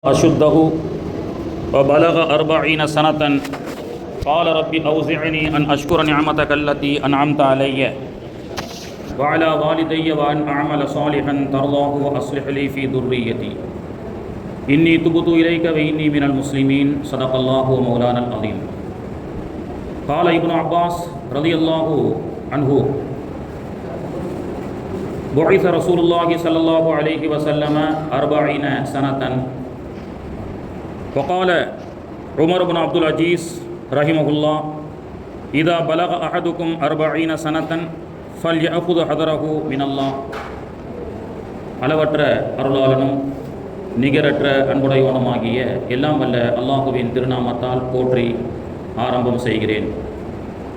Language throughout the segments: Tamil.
أشده وبلغ 40 سنة قال رب أوزعني أن أشكر نعمتك التي أنعمت علي وعلى والدي وأن أعمل صالحا ترضاه وأصلح لي في ذريتي إني تبت إليك وإني من المسلمين صدق الله ومولانا العظيم. قال ابن عباس رضي الله عنه بعث رسول الله صلى الله عليه وسلم 40 سنة. وقال عمر بن عبد العزيز رحمه الله إذا بلغ أحدكم 40 سنة فليأخذ حذره من الله. அளவற்ற அருளாளனும் நிகரற்ற அன்புடையவனுமாகிய எல்லாம் வல்ல அல்லாஹுவின் திருநாமத்தால் போற்றி ஆரம்பம் செய்கிறேன்.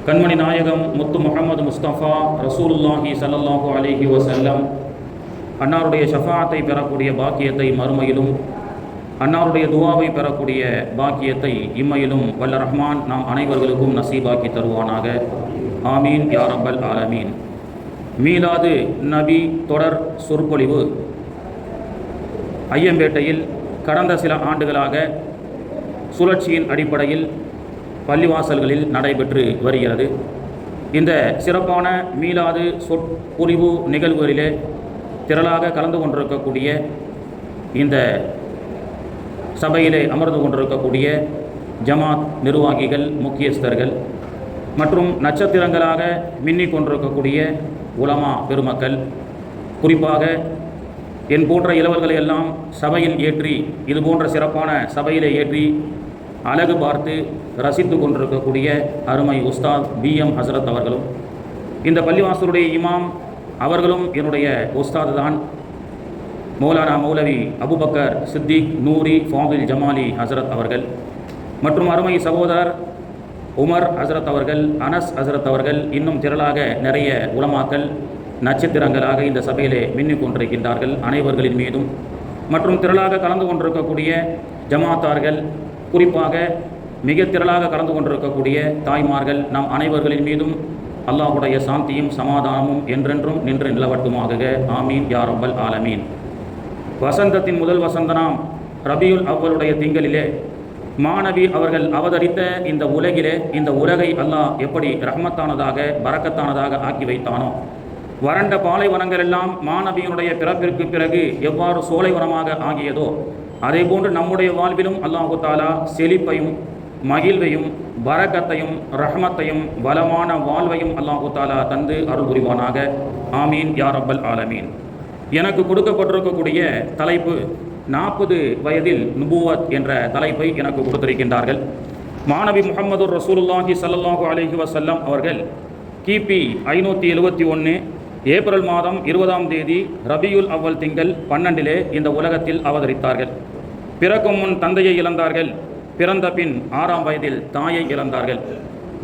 கண்மணி நாயகம் முத்து முஹம்மது முஸ்தபா ரசூலுல்லாஹி ஸல்லல்லாஹு அலைஹி வஸல்லம் அன்னாருடைய ஷஃபாஅத்தை பெறக்கூடிய பாக்கியத்தை மறுமையிலும் அன்னாருடைய துவாவை பெறக்கூடிய பாக்கியத்தை இம்மையிலும் வல்ல ரஹ்மான் நாம் அனைவர்களுக்கும் நசீபாக்கி தருவானாக. ஆமீன் யா ரப்பல் ஆலமீன். மீலாது நபி தொடர் சொற்பொழிவு ஐயம்பேட்டையில் கடந்த சில ஆண்டுகளாக சுழற்சியின் அடிப்படையில் பள்ளிவாசல்களில் நடைபெற்று வருகிறது. இந்த சிறப்பான மீலாது சொற்பொழிவு நிகழ்வுகளிலே திரளாக கலந்து கொண்டிருக்கக்கூடிய இந்த சபையிலே அமர்ந்து கொண்டிருக்கக்கூடிய ஜமாத் நிர்வாகிகள், முக்கியஸ்தர்கள் மற்றும் நட்சத்திரங்களாக மின்னிக் கொண்டிருக்கக்கூடிய உலமா பெருமக்கள், குறிப்பாக என் போன்ற இளவல்களை எல்லாம் சபையில் ஏற்றி இது போன்ற சிறப்பான சபையிலே ஏற்றி அழகு பார்த்து ரசித்து கொண்டிருக்கக்கூடிய அருமை உஸ்தாத் BM ஹசரத் அவர்களும், இந்த பள்ளிவாசலுடைய இமாம் அவர்களும் என்னுடைய உஸ்தாது தான். மௌலானா மௌலவி அபுபக்கர் சித்திக் நூரி ஃபாதில் ஜமாலி ஹசரத் அவர்கள் மற்றும் அருமை சகோதரர் உமர் ஹசரத் அவர்கள், அனஸ் ஹசரத் அவர்கள், இன்னும் திரளாக நிறைய உலமாக்கள் நட்சத்திரங்களாக இந்த சபையிலே மின்னிக் கொண்டிருக்கின்றார்கள். அனைவர்களின் மீதும் மற்றும் திரளாக கலந்து கொண்டிருக்கக்கூடிய ஜமாத்தார்கள், குறிப்பாக மிக திரளாக கலந்து கொண்டிருக்கக்கூடிய தாய்மார்கள், நம் அனைவர்களின் மீதும் அல்லாஹுடைய சாந்தியும் சமாதானமும் என்றென்றும் நின்று நிலவட்டுமாக. ஆமீன் யா ரப்பல் ஆலமீன். வசந்தத்தின் முதல் வசந்தனாம் ரபியுல் அவ்வளுடைய திங்களிலே மாணவி அவர்கள் அவதரித்த இந்த உலகிலே இந்த உலகை அல்லாஹ் எப்படி ரஹ்மத்தானதாக பரக்கத்தானதாக ஆக்கி வைத்தானோ, வறண்ட பாலைவனங்கள் எல்லாம் மாணவியினுடைய பிறப்பிற்கு பிறகு எவ்வாறு சோலைவனமாக ஆகியதோ, அதே போன்று நம்முடைய வாழ்விலும் அல்லாஹு தாலா செழிப்பையும் மகிழ்வையும் பரக்கத்தையும் ரஹ்மத்தையும் வளமான வாழ்வையும் அல்லாஹு தாலா தந்து அருள் புரிவானாக. ஆமீன் யா ரப்பல் ஆலமீன். எனக்கு கொடுக்கப்பட்டிருக்கக்கூடிய தலைப்பு 40 வயதில் நுபுவத் என்ற தலைப்பை எனக்கு கொடுத்திருக்கின்றார்கள். மாணவி முஹம்மது ரசூலுல்லாஹி ஸல்லல்லாஹு அலைஹி வஸல்லம் அவர்கள் கிபி 571 ஏப்ரல் மாதம் 20ஆம் தேதி ரபியுல் அவ்வல் திங்கள் 12 இந்த உலகத்தில் அவதரித்தார்கள். பிறக்கும் முன் தந்தையை இழந்தார்கள். பிறந்த பின் 6ஆம் வயதில் தாயை இழந்தார்கள்.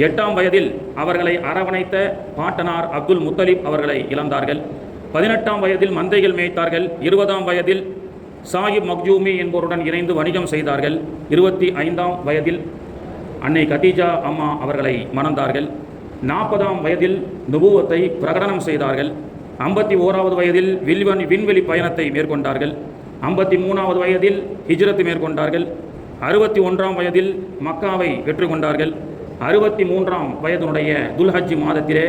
8ஆம் வயதில் அவர்களை அரவணைத்த பாட்டனார் அப்துல் முத்தலிப் அவர்களை இழந்தார்கள். 18ஆம் வயதில் மந்தைகள் மேய்த்தார்கள். 20ஆம் வயதில் சாஹிப் மக்ஜூமி என்பவருடன் இணைந்து வணிகம் செய்தார்கள். 25ஆம் வயதில் அன்னை கதீஜா அம்மா அவர்களை மணந்தார்கள். 40ஆம் வயதில் நுபுவத்தை பிரகடனம் செய்தார்கள். 51வது வயதில் விண்வெளி பயணத்தை மேற்கொண்டார்கள். 53வது வயதில் ஹிஜ்ரத் மேற்கொண்டார்கள். 61ஆம் வயதில் மக்காவை வெற்றி கொண்டார்கள். 63ஆம் வயதினுடைய துல்ஹஜ் மாதத்திலே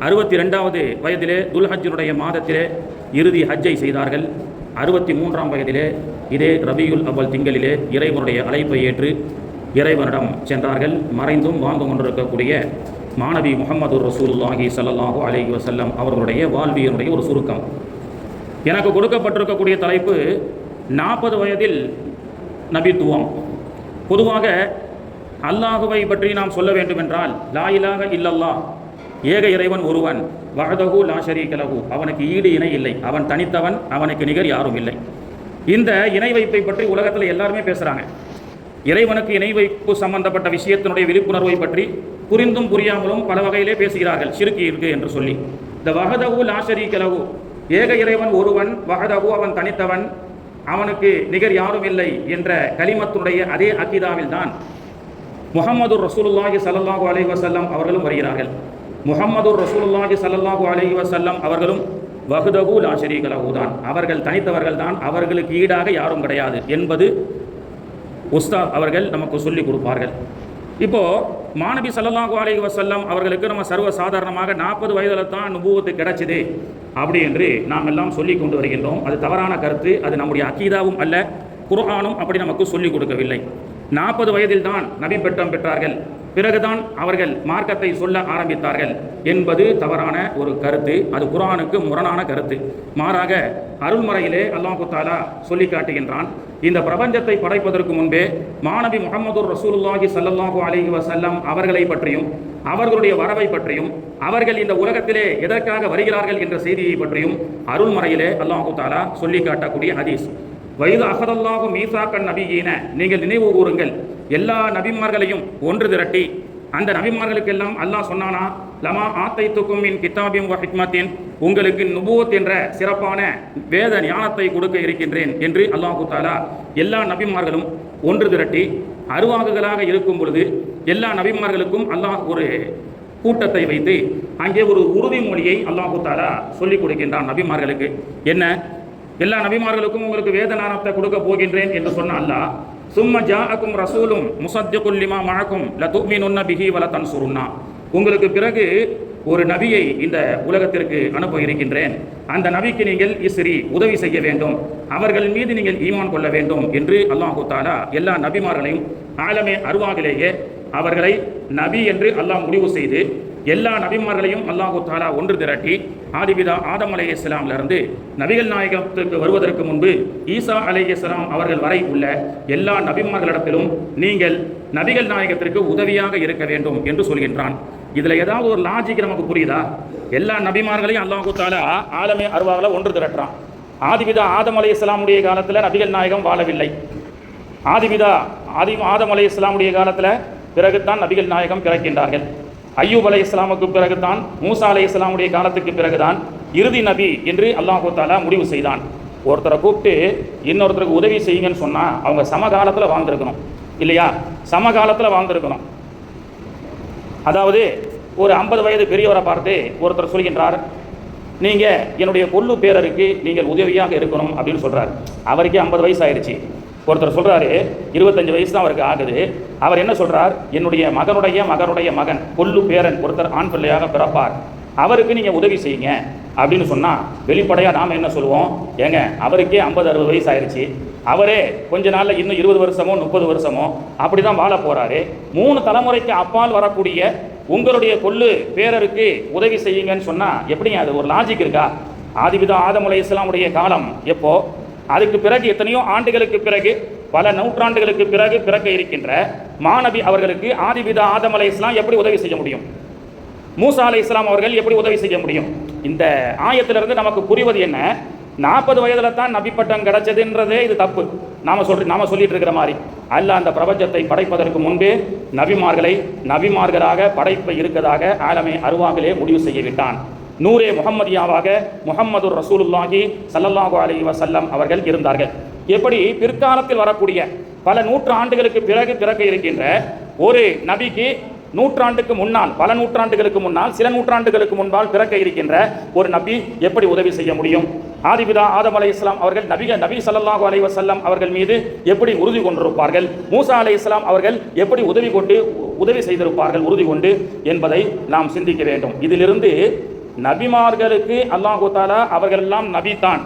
62வது வயதிலே துல்ஹஜ்ஜினுடைய மாதத்திலே இறுதி ஹஜ்ஜை செய்தார்கள். 63ஆம் வயதிலே இதே ரபியுல் அவ்வல் திங்களிலே இறைவனுடைய அழைப்பை ஏற்று இறைவனிடம் சென்றார்கள். மறைந்தும் வாழ்ந்து கொண்டிருக்கக்கூடிய மாணவி முஹம்மது ரசூலுல்லாஹி ஸல்லல்லாஹு அலைஹி வஸல்லம் அவர்களுடைய வாழ்வியனுடைய ஒரு சுருக்கம். எனக்கு கொடுக்கப்பட்டிருக்கக்கூடிய தலைப்பு 40 வயதில் நபித்துவம். பொதுவாக அல்லாஹுவை பற்றி நாம் சொல்ல வேண்டுமென்றால் லா இலாஹ இல்லல்லாஹ், ஏக இறைவன் ஒருவன், வஹதஹு லா ஷரீக லஹு, அவனுக்கு ஈடு இணை இல்லை, அவன் தனித்தவன், அவனுக்கு நிகர் யாரும் இல்லை. இந்த இணை வைப்பை பற்றி உலகத்தில் எல்லாருமே பேசுகிறாங்க. இறைவனுக்கு இணை வைப்பு சம்பந்தப்பட்ட விஷயத்தினுடைய விழிப்புணர்வை பற்றி புரிந்தும் புரியாமலும் பல வகையிலே பேசுகிறார்கள். ஷிர்க் இருக்கு என்று சொல்லி. இந்த வஹதஹு லா ஷரீக லஹு, ஏக இறைவன் ஒருவன், வஹதஹு அவன் தனித்தவன், அவனுக்கு நிகர் யாரும் இல்லை என்ற கலிமத்துடைய அதே அக்கீதாவில் தான் முஹம்மது ரசூலுல்லாஹி ஸல்லல்லாஹு அலைஹி வஸல்லம் அவர்களும் வருகிறார்கள். முஹம்மது ரசூலுல்லாஹி ஸல்லல்லாஹு அலைஹி வஸல்லம் அவர்களும் வஹ்தஹு லா ஷரீக லஹு தான், அவர்கள் தனித்தவர்கள் தான், அவர்களுக்கு ஈடாக யாரும் கிடையாது என்பது உஸ்தாத் அவர்கள் நமக்கு சொல்லிக் கொடுப்பார்கள். இப்போது மாநபி ஸல்லல்லாஹு அலைஹி வஸல்லம் அவர்களுக்கு நம்ம சர்வ சாதாரணமாக 40 வயதில் தான் நுபுவத்து கிடைச்சிது அப்படி என்று நாம் எல்லாம் சொல்லி கொண்டு வருகின்றோம். அது தவறான கருத்து. அது நம்முடைய அக்கீதாவும் அல்ல, குர்ஆனும் அப்படி நமக்கு சொல்லிக் கொடுக்கவில்லை. 40 வயதில் தான் நபி பட்டம் பெற்றார்கள், பிறகுதான் அவர்கள் மார்க்கத்தை சொல்ல ஆரம்பித்தார்கள் என்பது தவறான ஒரு கருத்து. அது குர்ஆனுக்கு முரணான கருத்து. மாறாக அருள்மறையிலே அல்லாஹ் தஆலா சொல்லி காட்டுகின்றான், இந்த பிரபஞ்சத்தை படைப்பதற்கு முன்பே மாநபி முஹம்மது ரசூலுல்லாஹி ஸல்லல்லாஹு அலைஹி வஸல்லம் அவர்களை பற்றியும் அவர்களுடைய வரவை பற்றியும் அவர்கள் இந்த உலகத்திலே எதற்காக வருகிறார்கள் என்ற செய்தியை பற்றியும் அருள்மறையிலே அல்லாஹ் தஆலா சொல்லி காட்டக்கூடிய ஹதீஸ். வயது அஹதல்லாஹு மீசாக்கன் நபியீன, நீங்கள் நினைவு கூறுங்கள் எல்லா நபிமார்களையும் ஒன்று திரட்டி அந்த நபிமார்களுக்கெல்லாம் அல்லாஹ் சொன்னானா, லமா ஆத்தைத்துக்கும் மின் கிதாபின் வ ஹிக்மத்தின், உங்களுக்கு நுபுவத் என்ற சிறப்பான வேத ஞானத்தை கொடுக்க இருக்கின்றேன் என்று அல்லாஹு தஆலா எல்லா நபிமார்களும் ஒன்று திரட்டி அருவாகுகளாக இருக்கும் பொழுது எல்லா நபிமார்களுக்கும் அல்லாஹ் ஒரு கூட்டத்தை வைத்து அங்கே ஒரு உறுதிமொழியை அல்லாஹு தஆலா சொல்லிக் கொடுக்கின்றான் நபிமார்களுக்கு. என்ன? எல்லா நபிமார்களுக்கும் உங்களுக்கு வேத ஞானத்தை கொடுக்க போகின்றேன் என்று சொன்ன அல்லாஹ், சும்ம ஜாஅக்கும் ரசூலும் முஸத்திகுல் லிமா மஅக்கும் லதுமினுன்ன பிஹி வல தன்சுருன்னா, உங்களுக்கு பிறகு ஒரு நபியை இந்த உலகத்திற்கு அனுப்ப இருக்கின்றேன், அந்த நபிக்கு நீங்கள் இஸ்ரி உதவி செய்ய வேண்டும், அவர்கள் மீது நீங்கள் ஈமான் கொள்ள வேண்டும் என்று அல்லாஹு தஆலா எல்லா நபிமார்களையும் ஆலமே அருவாகிலேயே அவர்களை நபி என்று அல்லாஹ் முடிவு செய்து எல்லா நபிமார்களையும் அல்லாஹு தஆலா ஒன்று திரட்டி ஆதிபிதா ஆதம் அலைஹிஸ்ஸலாமிலிருந்து நபிகள் நாயகத்துக்கு வருவதற்கு முன்பு ஈசா அலைஹிஸ்ஸலாம் அவர்கள் வரை உள்ள எல்லா நபிமார்களிடத்திலும் நீங்கள் நபிகள் நாயகத்திற்கு உதவியாக இருக்க வேண்டும் என்று சொல்கின்றான். இதில் ஏதாவது ஒரு லாஜிக் நமக்கு புரியுதா? எல்லா நபிமார்களையும் அல்லாஹு தஆலா ஆலமே அருவாகளை ஒன்று திரட்டுறான். ஆதிபிதா ஆதம் அலைஹிஸ்ஸலாமுடைய காலத்தில் நபிகள் நாயகம் வாழவில்லை. ஆதம் அலைஹிஸ்ஸலாமுடைய காலத்தில் பிறகுதான் நபிகள் நாயகம் பிறக்கின்றார்கள். ஐயூப் அலைஹிஸ்ஸலாமுக்கு பிறகுதான், மூசா அலைஹிஸ்ஸலாமுடைய காலத்துக்கு பிறகுதான் இறுதி நபி என்று அல்லாஹு தஆலா முடிவு செய்தான். ஒருத்தரை கூப்பிட்டு இன்னொருத்தருக்கு உதவி செய்யுங்கன்னு சொன்னால் அவங்க சமகாலத்தில் வாழ்ந்திருக்கணும் இல்லையா? சமகாலத்தில் வாழ்ந்திருக்கணும். அதாவது ஒரு 50 வயது பெரியவரை பார்த்து ஒருத்தர் சொல்கின்றார், நீங்கள் என்னுடைய கொள்ளு பேரருக்கு நீங்கள் உதவியாக இருக்கணும் அப்படின்னு சொல்கிறார். அவருக்கே 50 வயசு ஆயிடுச்சு. ஒருத்தர் சொல்கிறாரு 25 வயசு தான் அவருக்கு ஆகுது. அவர் என்ன சொல்கிறார், என்னுடைய மகனுடைய மகன் கொள்ளு பேரன் ஒருத்தர் ஆண் பிள்ளையாக பிறப்பார், அவருக்கு நீங்கள் உதவி செய்யுங்க அப்படின்னு சொன்னால் வெளிப்படையாக நாம் என்ன சொல்லுவோம், ஏங்க அவருக்கே 50-60 வயசு ஆயிடுச்சு, அவரே கொஞ்ச நாளில் இன்னும் 20 வருஷமோ 30 வருஷமோ அப்படி தான் வாழ போகிறாரு, 3 தலைமுறைக்கு அப்பால் வரக்கூடிய உங்களுடைய கொள்ளு பேரருக்கு உதவி செய்யுங்கன்னு சொன்னால் எப்படிங்க? அது ஒரு லாஜிக் இருக்கா? ஆதிபிதா ஆதம் அலைஹிஸ்ஸலாமுடைய காலம் எப்போ, அதுக்கு பிறகு எத்தனையோ ஆண்டுகளுக்கு பிறகு, பல நூற்றாண்டுகளுக்கு பிறகு பிறக்க இருக்கின்ற மாநபி அவர்களுக்கு ஆதிபிதா ஆதம் அலைஹிஸ்ஸலாம் எப்படி உதவி செய்ய முடியும்? மூசா அலைஹிஸ்ஸலாம் அவர்கள் எப்படி உதவி செய்ய முடியும்? இந்த ஆயத்திலிருந்து நமக்கு புரிவது என்ன, 40 வயதில் தான் நபி பட்டம் கிடைச்சதுன்றதே இது தப்பு. நாம சொல்லிட்டு இருக்கிற மாதிரி அல்லாஹ் அந்த பிரபஞ்சத்தை படைப்பதற்கு முன்பே நபிமார்களை நபிமார்களாக படைப்பு இருக்கதாக ஆலமே அருவாகலே முடிவு செய்ய விட்டான். நூரே முஹம்மதியாவாக முஹம்மது ரசூலுல்லாஹி ஸல்லல்லாஹு அலைஹி வஸல்லம் அவர்கள் இருந்தார்கள். எப்படி பிற்காலத்தில் வரக்கூடிய பல நூற்றாண்டுகளுக்கு பிறகு பிறக்க இருக்கின்ற ஒரு நபிக்கு நூற்றாண்டுக்கு முன்னால், பல நூற்றாண்டுகளுக்கு முன்னால், சில நூற்றாண்டுகளுக்கு முன்பால் பிறக்க இருக்கின்ற ஒரு நபி எப்படி உதவி செய்ய முடியும்? ஆதிபிதா ஆதம் அலைஹிஸ்ஸலாம் அவர்கள் நபி ஸல்லல்லாஹு அலைஹி வஸல்லம் அவர்கள் மீது எப்படி உறுதி கொண்டிருப்பார்கள்? மூசா அலைஹிஸ்ஸலாம் அவர்கள் எப்படி உதவி செய்திருப்பார்கள் உறுதி கொண்டு என்பதை நாம் சிந்திக்க வேண்டும். இதிலிருந்து நபிமார்களுக்கு அல்லாஹு தஆலா அவர்கள் எல்லாம் நபிதான்,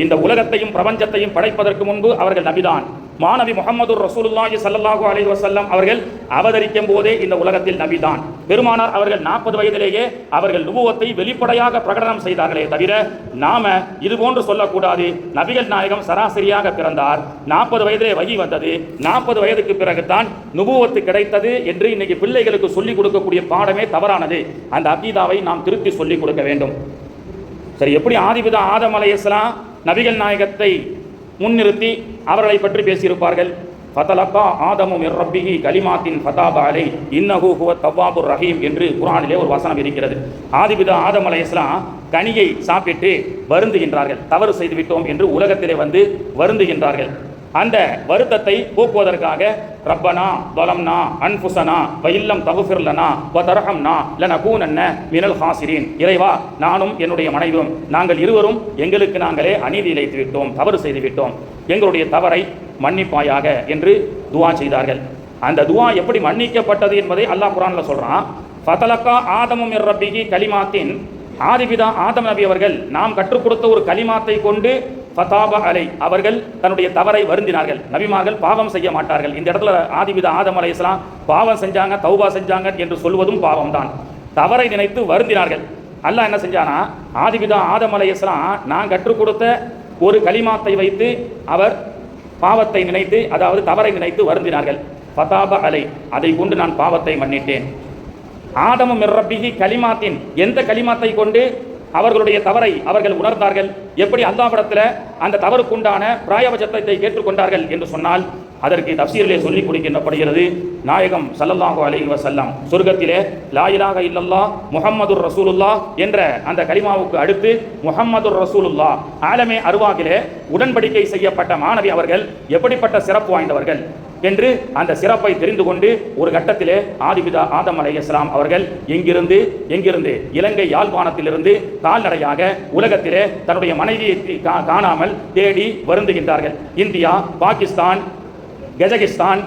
இந்த உலகத்தையும் பிரபஞ்சத்தையும் படைப்பதற்கு முன்பு அவர்கள் நபிதான். மாநபி முஹம்மது ரசூலுல்லாஹி ஸல்லல்லாஹு அலைஹி வஸல்லம் அவர்கள் அவதரிக்கும் போதே இந்த உலகத்தில் நபிதான். பெருமானார் அவர்கள் 40 வயதிலேயே அவர்கள் நுபுவத்தை வெளிப்படையாக பிரகடனம் செய்தார்களே தவிர நாம இது போன்று சொல்லக்கூடாது. நபிகள் நாயகம் சராசரியாக பிறந்தார், 40 வயதிலே வஹி வந்தது, 40 வயதுக்கு பிறகுதான் நுபுவத்து கிடைத்தது என்று இன்னைக்கு பிள்ளைகளுக்கு சொல்லிக் கொடுக்கக்கூடிய பாடமே தவறானது. அந்த அகீதாவை நாம் திருத்தி சொல்லிக் கொடுக்க வேண்டும். சரி, எப்படி ஆதிபிதா ஆதம் அலைஹிஸ்ஸலாம் நபிகள் நாயகத்தை முன்னிறுத்தி அவர்களை பற்றி பேசியிருப்பார்கள்? ஃபதலக்கா ஆதமு மிர் ரப்பிஹி கலிமாத்தின் ஃபதாப அலை இன்னஹு ஹுவ தவ்வாபுர் ரஹீம் என்று குர்ஆனிலே ஒரு வசனம் இருக்கிறது. ஆதிபிதா ஆதம் அலைஹிஸ்ஸலாம் கனியை சாப்பிட்டு வருந்துகின்றார்கள், தவறு செய்து விட்டோம் என்று உலகத்திலே வந்து வருந்துகின்றார்கள். அந்த வருத்தத்தை போக்குவதற்காக ரப்பனா வலம்னா அன்ஃபுஸனா வஇல்லம் தக்ஃபிர் லனா வதர்ஹம்னா லனகூனன்ன மினல் ஹாசிரீன். இறைவா, நானும் என்னுடைய மனைவியும் நாங்கள் இருவரும் எங்களுக்கு நாங்களே அநீதி இழைத்து விட்டோம், தவறு செய்து விட்டோம், எங்களுடைய தவறை மன்னிப்பாயாக என்று துஆ செய்தார்கள். அந்த துஆ எப்படி மன்னிக்கப்பட்டது என்பதை அல்லாஹ் குர்ஆன்ல சொல்றான். ஃபதலக்கா ஆதமு மிர் ரப்பிஹி கலிமாத்தின். ஆதிபிதா ஆதம் நபி அவர்கள் நாம் கற்றுக் கொடுத்த ஒரு கலிமாத்தை கொண்டு ஃபதாப அலை அவர்கள் தன்னுடைய தவறை வருந்தினார்கள். நபிமார்கள் பாவம் செய்ய மாட்டார்கள். இந்த இடத்துல ஆதிபிதா ஆதம் அலைஹிஸ்ஸலாம் பாவம் செஞ்சாங்க, தௌபா செஞ்சாங்க என்று சொல்வதும் பாவம் தான். தவறை நினைத்து வருந்தினார்கள். அல்லாஹ் என்ன செஞ்சானா, ஆதிபிதா ஆதம் அலைஹிஸ்ஸலாம் நான் கற்றுக் கொடுத்த ஒரு கலிமாத்தை வைத்து அவர் பாவத்தை நினைத்து, அதாவது தவறை நினைத்து வருந்தினார்கள். ஃபதாப அலை, அதை கொண்டு நான் பாவத்தை மன்னிட்டேன். ஆதமு மிர் ரப்பிஹி கலிமாத்தின், எந்த கலிமாத்தை கொண்டு அவர்களுடைய தவறை அவர்கள் உணர்ந்தார்கள், எப்படி அல்லாஹ்விடத்தில் அந்த தவறுக்குண்டான பிராயபட்சத்தை கேட்டுக்கொண்டார்கள் என்று சொன்னால் அதற்கு தஃசீரிலே சொல்லிக் கொடுக்கப்படுகிறது. நாயகம் ஸல்லல்லாஹு அலைஹி வஸல்லம் சொர்க்கத்திலே லா இலாஹ இல்லல்லாஹ் முஹம்மதுர் ரசூலுல்லாஹ் என்ற அந்த கலிமாவுக்கு அடுத்து முஹம்மதுர் ரசூலுல்லாஹ் ஆலமே அர்வாகிலே உடன்படிக்கை செய்யப்பட்ட மாணவி அவர்கள் எப்படிப்பட்ட சிறப்பு வாய்ந்தவர்கள் என்று அந்த சிறப்பை தெரிந்து கொண்டு ஒரு கட்டத்திலே ஆதிபிதா ஆதம் அலைஹிஸ்ஸலாம் அவர்கள் எங்கிருந்து இலங்கை யாழ்ப்பாணத்திலிருந்து கால்நடையாக உலகத்திலே தன்னுடைய மனைவியை காணாமல் தேடி வருந்துகின்றார்கள். இந்தியா, பாகிஸ்தான், கஜகிஸ்தான்,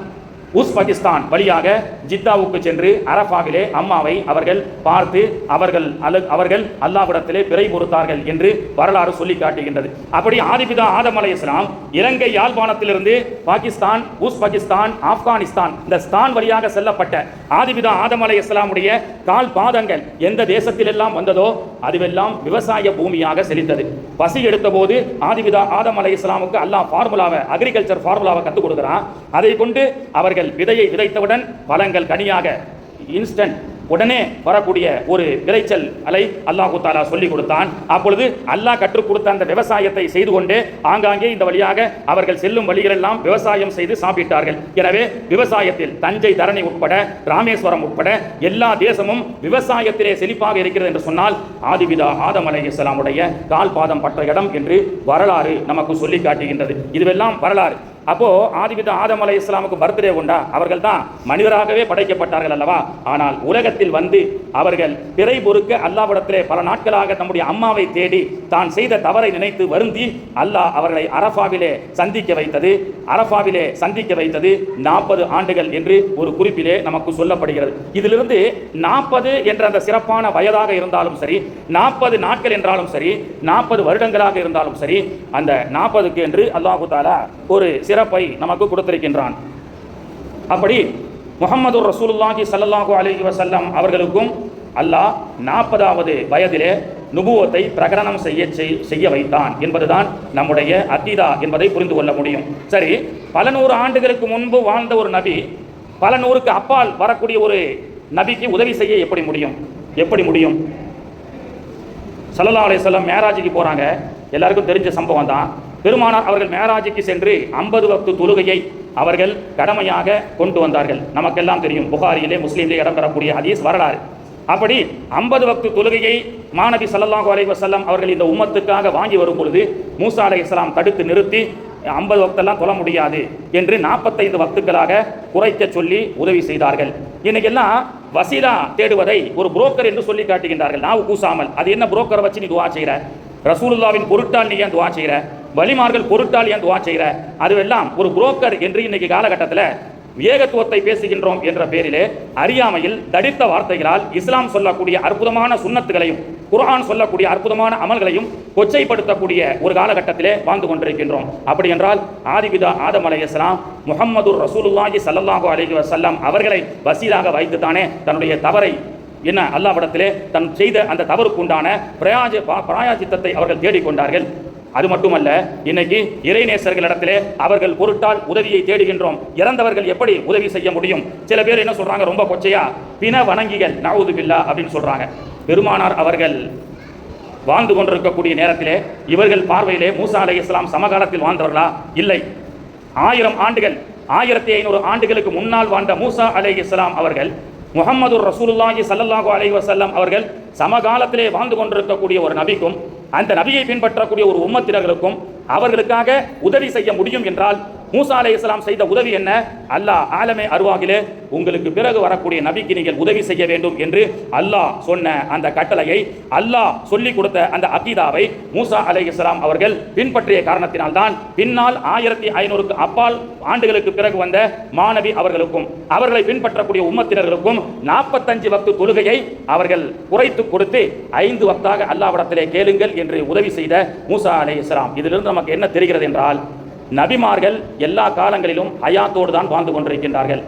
உஸ்பெகிஸ்தான் வழியாக ஜித்தாவுக்கு சென்று அரஃபாவிலே அம்மாவை அவர்கள் பார்த்து அவர்கள் அல்லாஹ்விடத்திலே பிறை பொறுத்தார்கள் என்று வரலாறு சொல்லி காட்டுகின்றது. அப்படி ஆதிபிதா ஆதம் அலைஹிஸ்ஸலாம் இலங்கை யாழ்ப்பாணத்திலிருந்து பாகிஸ்தான், உஸ்பெகிஸ்தான், ஆப்கானிஸ்தான் இந்த ஸ்தான் வழியாக செல்லப்பட்ட ஆதிபிதா ஆதம் அலைஹிஸ்ஸலாமுடைய கால் பாதங்கள் எந்த தேசத்தில் எல்லாம் வந்ததோ அதுவெல்லாம் விவசாய பூமியாக செழித்தது. பசி எடுத்த போது ஆதிபிதா ஆதம் அலைஹிஸ்ஸலாமுக்கு அல்லாஹ் ஃபார்முலாவை, அக்ரிகல்ச்சர் ஃபார்முலாவை கற்றுக் கொடுக்கிறான். அதை கொண்டு அவர்கள் விதையை விதைத்தவுடன் பழங்கள் கனியாக இன்ஸ்டன்ட் உடனே வரக்கூடிய ஒரு விளைச்சல் அலை அல்லாஹு தஆலா சொல்லிக் கொடுத்தான். அப்பொழுது அல்லாஹ் கற்றுக் கொடுத்த அந்த விவசாயத்தை செய்து கொண்டு ஆங்காங்கே இந்த வழியாக அவர்கள் செல்லும் வழிகளெல்லாம் விவசாயம் செய்து சாப்பிட்டார்கள். எனவே விவசாயத்தில் தஞ்சை தரணி உட்பட ராமேஸ்வரம் உட்பட எல்லா தேசமும் விவசாயத்திலே செழிப்பாக இருக்கிறது என்று சொன்னால் ஆதிபிதா ஆதம் அலைஹிஸ்ஸலாமுடைய கால் பாதம் பட்ட இடம் என்று வரலாறு நமக்கு சொல்லி காட்டுகின்றது. இதுவெல்லாம் வரலாறு. அப்போ ஆதிபிதா ஆதம் அலைஹிஸ்ஸலாமுக்கு பர்த்டே உண்டா? அவர்கள் தான் மனிதராகவே படைக்கப்பட்டார்கள் அல்லவா? ஆனால் உலகத்தில் வந்து அவர்கள் பிறை பொறுக்க அல்லாஹ்விடத்திலே பல நாட்களாக நம்முடைய அம்மாவை தேடி தான் செய்த தவறை நினைத்து வருந்தி அல்லாஹ் அவர்களை அரஃபாவிலே சந்திக்க வைத்தது 40 ஆண்டுகள் என்று ஒரு குறிப்பிலே நமக்கு சொல்லப்படுகிறது. இதிலிருந்து 40 என்ற அந்த சிறப்பான வயதாக இருந்தாலும் சரி, 40 நாட்கள் என்றாலும் சரி, 40 வருடங்களாக இருந்தாலும் சரி, அந்த 40க்கு என்று அல்லாஹு தஆலா ஒரு சிறப்பை நமக்கு கொடுத்திருக்கின்றான். அப்படி முஹம்மது ரசூலுல்லாஹி ஸல்லல்லாஹு அலைஹி வஸல்லம் அவர்களுக்கும் அல்லாஹ் 40வது வயதிலே நுபுவத்தை பிரகடனம் செய்ய வைத்தான் என்பதுதான் நம்முடைய அகீதா என்பதை புரிந்து கொள்ள முடியும். சரி, பல நூறு ஆண்டுகளுக்கு முன்பு வாழ்ந்த ஒரு நபி பல நூறுக்கு அப்பால் வரக்கூடிய ஒரு நபிக்கு உதவி செய்ய எப்படி முடியும்? ஸல்லல்லாஹு அலைஹி வஸல்லம் மேராஜுக்கு போறாங்க. எல்லாருக்கும் தெரிஞ்ச சம்பவம் தான். பெருமானார் அவர்கள் மேராஜுக்கு சென்று 50 வக்து தொழுகையை அவர்கள் கடமையாக கொண்டு வந்தார்கள். நமக்கெல்லாம் தெரியும், புகாரியிலே முஸ்லீமிலே இடம்பெறக்கூடிய ஹதீஸ் வரலாறு. அப்படி 50 வக்து தொழுகையை மாநபி ஸல்லல்லாஹு அலைஹி வஸல்லம் அவர்கள் இந்த உம்மத்துக்காக வாங்கி வரும் பொழுது மூசா அலைஹிஸ்ஸலாம் தடுத்து நிறுத்தி 50 வக்தெல்லாம் தொழ முடியாது என்று 45 வக்துகளாக குறைக்க சொல்லி உதவி செய்தார்கள். இன்னைக்கெல்லாம் வசீலா தேடுவதை ஒரு புரோக்கர் என்று சொல்லி காட்டுகின்றார்கள். நாவு கூசாமல், அது என்ன புரோக்கரை வச்சு நீ துவா செய்கிற? ரசூலுல்லாவின் பொருட்டால் நீ ஏன் துவா செய்கிற? வலிமார்கள் பொருட்டால் ஏன் துவா செய்கிற? அதுவெல்லாம் ஒரு புரோக்கர் என்று இன்னைக்கு காலகட்டத்தில் ஏகத்துவத்தை பேசுகின்றோம் என்ற பேரிலே அறியாமையில் தடித்த வார்த்தைகளால் இஸ்லாம் சொல்லக்கூடிய அற்புதமான சுன்னத்துகளையும் குர்ஆன் சொல்லக்கூடிய அற்புதமான அமல்களையும் கொச்சைப்படுத்தக்கூடிய ஒரு காலகட்டத்திலே வாழ்ந்து கொண்டிருக்கின்றோம். அப்படி என்றால் ஆதிபிதா ஆதம் அலைஹிஸ்ஸலாம் முஹம்மதுர் ரசூலுல்லாஹி ஸல்லல்லாஹு அலைஹி வஸல்லம் அவர்களை வசீலாக வைத்துத்தானே தன்னுடைய தவறை என்ன அல்லாஹ்விடத்திலே தன் செய்த அந்த தவறுக்கு உண்டான பிராயச்சித்தத்தை அவர்கள் தேடிக்கொண்டார்கள். அது மட்டுமல்ல, இன்னைக்கு இறைநேசர்களிடத்திலே அவர்கள் பொருட்டால் உதவியை தேடுகின்றோம். இறந்தவர்கள் எப்படி உதவி செய்ய முடியும்? சில பேர் என்ன சொல்றாங்க, ரொம்ப கொச்சையா பிண வணங்கிகள் நஊது பில்லா அப்படின்னு சொல்றாங்க. பெருமானார் அவர்கள் வாழ்ந்து கொண்டிருக்கக்கூடிய நேரத்திலே இவர்கள் பார்வையிலே மூசா அலைஹிஸ்ஸலாம் சமகாலத்தில் வாழ்ந்தவர்களா? இல்லை. 1000 ஆண்டுகள் 1500 ஆண்டுகளுக்கு முன்னால் வாழ்ந்த மூசா அலைஹிஸ்ஸலாம் அவர்கள் முஹம்மது ரசூலுல்லாஹி ஸல்லல்லாஹு அலைஹி வஸல்லம் அவர்கள் சமகாலத்திலே வாழ்ந்து கொண்டிருக்கக்கூடிய ஒரு நபிக்கும் அந்த நபியை பின்பற்றக்கூடிய ஒரு உம்மத்தினர்களுக்கும் அவர்களுக்காக உதவி செய்ய முடியும் என்றால் மூசா அலைஹிஸ்ஸலாம் செய்த உதவி என்ன? அல்லாஹ் ஆலமே அருவாகிலே உங்களுக்கு பிறகு வரக்கூடிய நபிக்கு நீங்கள் உதவி செய்ய வேண்டும் என்று அல்லாஹ் சொன்ன அந்த கட்டளையை, அல்லாஹ் சொல்லிக் கொடுத்த அந்த அகீதாவை மூசா அலைஹிஸ்ஸலாம் அவர்கள் பின்பற்றிய காரணத்தினால் தான் பின்னால் 1500க்கு அப்பால் ஆண்டுகளுக்கு பிறகு வந்த மாணவி அவர்களுக்கும் அவர்களை பின்பற்றக்கூடிய உம்மத்தினர்களுக்கும் 45 வக்து தொழுகையை அவர்கள் குறைத்து கொடுத்து 5 வக்தாக அல்லாஹ்விடத்திலே கேளுங்கள் என்று உதவி செய்த மூசா அலைஹிஸ்ஸலாம். இதிலிருந்து நமக்கு என்ன தெரிகிறது என்றால், நபிமார்கள் எல்லா காலங்களிலும் ஹயாத்தோடு தான் வாழ்ந்து கொண்டிருக்கின்றார்கள்.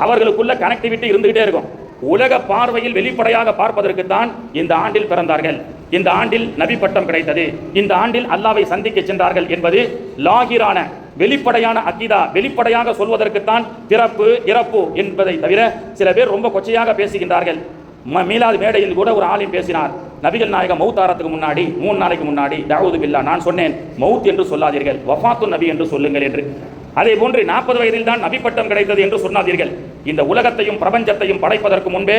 அவர்களுக்குள்ள கனெக்டிவிட்டி இருந்துகிட்டே இருக்கும். உலக பார்வையில் வெளிப்படையாக பார்ப்பதற்கு தான் இந்த ஆண்டில் பிறந்தார்கள், இந்த ஆண்டில் நபி பட்டம் கிடைத்தது, இந்த ஆண்டில் அல்லாவை சந்திக்க சென்றார்கள் என்பது லாகிரான வெளிப்படையான அக்கீதா, வெளிப்படையாக சொல்வதற்குத்தான் பிறப்பு இறப்பு என்பதை தவிர சில பேர் ரொம்ப கொச்சையாக பேசுகின்றார்கள். மீலாது மேடையில் கூட ஒரு ஆலிம் பேசினார், நபிகள் நாயகம் மௌத்தாரத்துக்கு முன்னாடி 3 நாளைக்கு முன்னாடி தஅவூது பில்லா, நான் சொன்னேன் மௌத் என்று சொல்லாதீர்கள், வஃபாத்து நபி என்று சொல்லுங்கள் என்று. அதே போன்று 40 வயதில் தான் நபி பட்டம் கிடைத்தது என்று சொன்னாதீர்கள். இந்த உலகத்தையும் பிரபஞ்சத்தையும் படைப்பதற்கு முன்பே,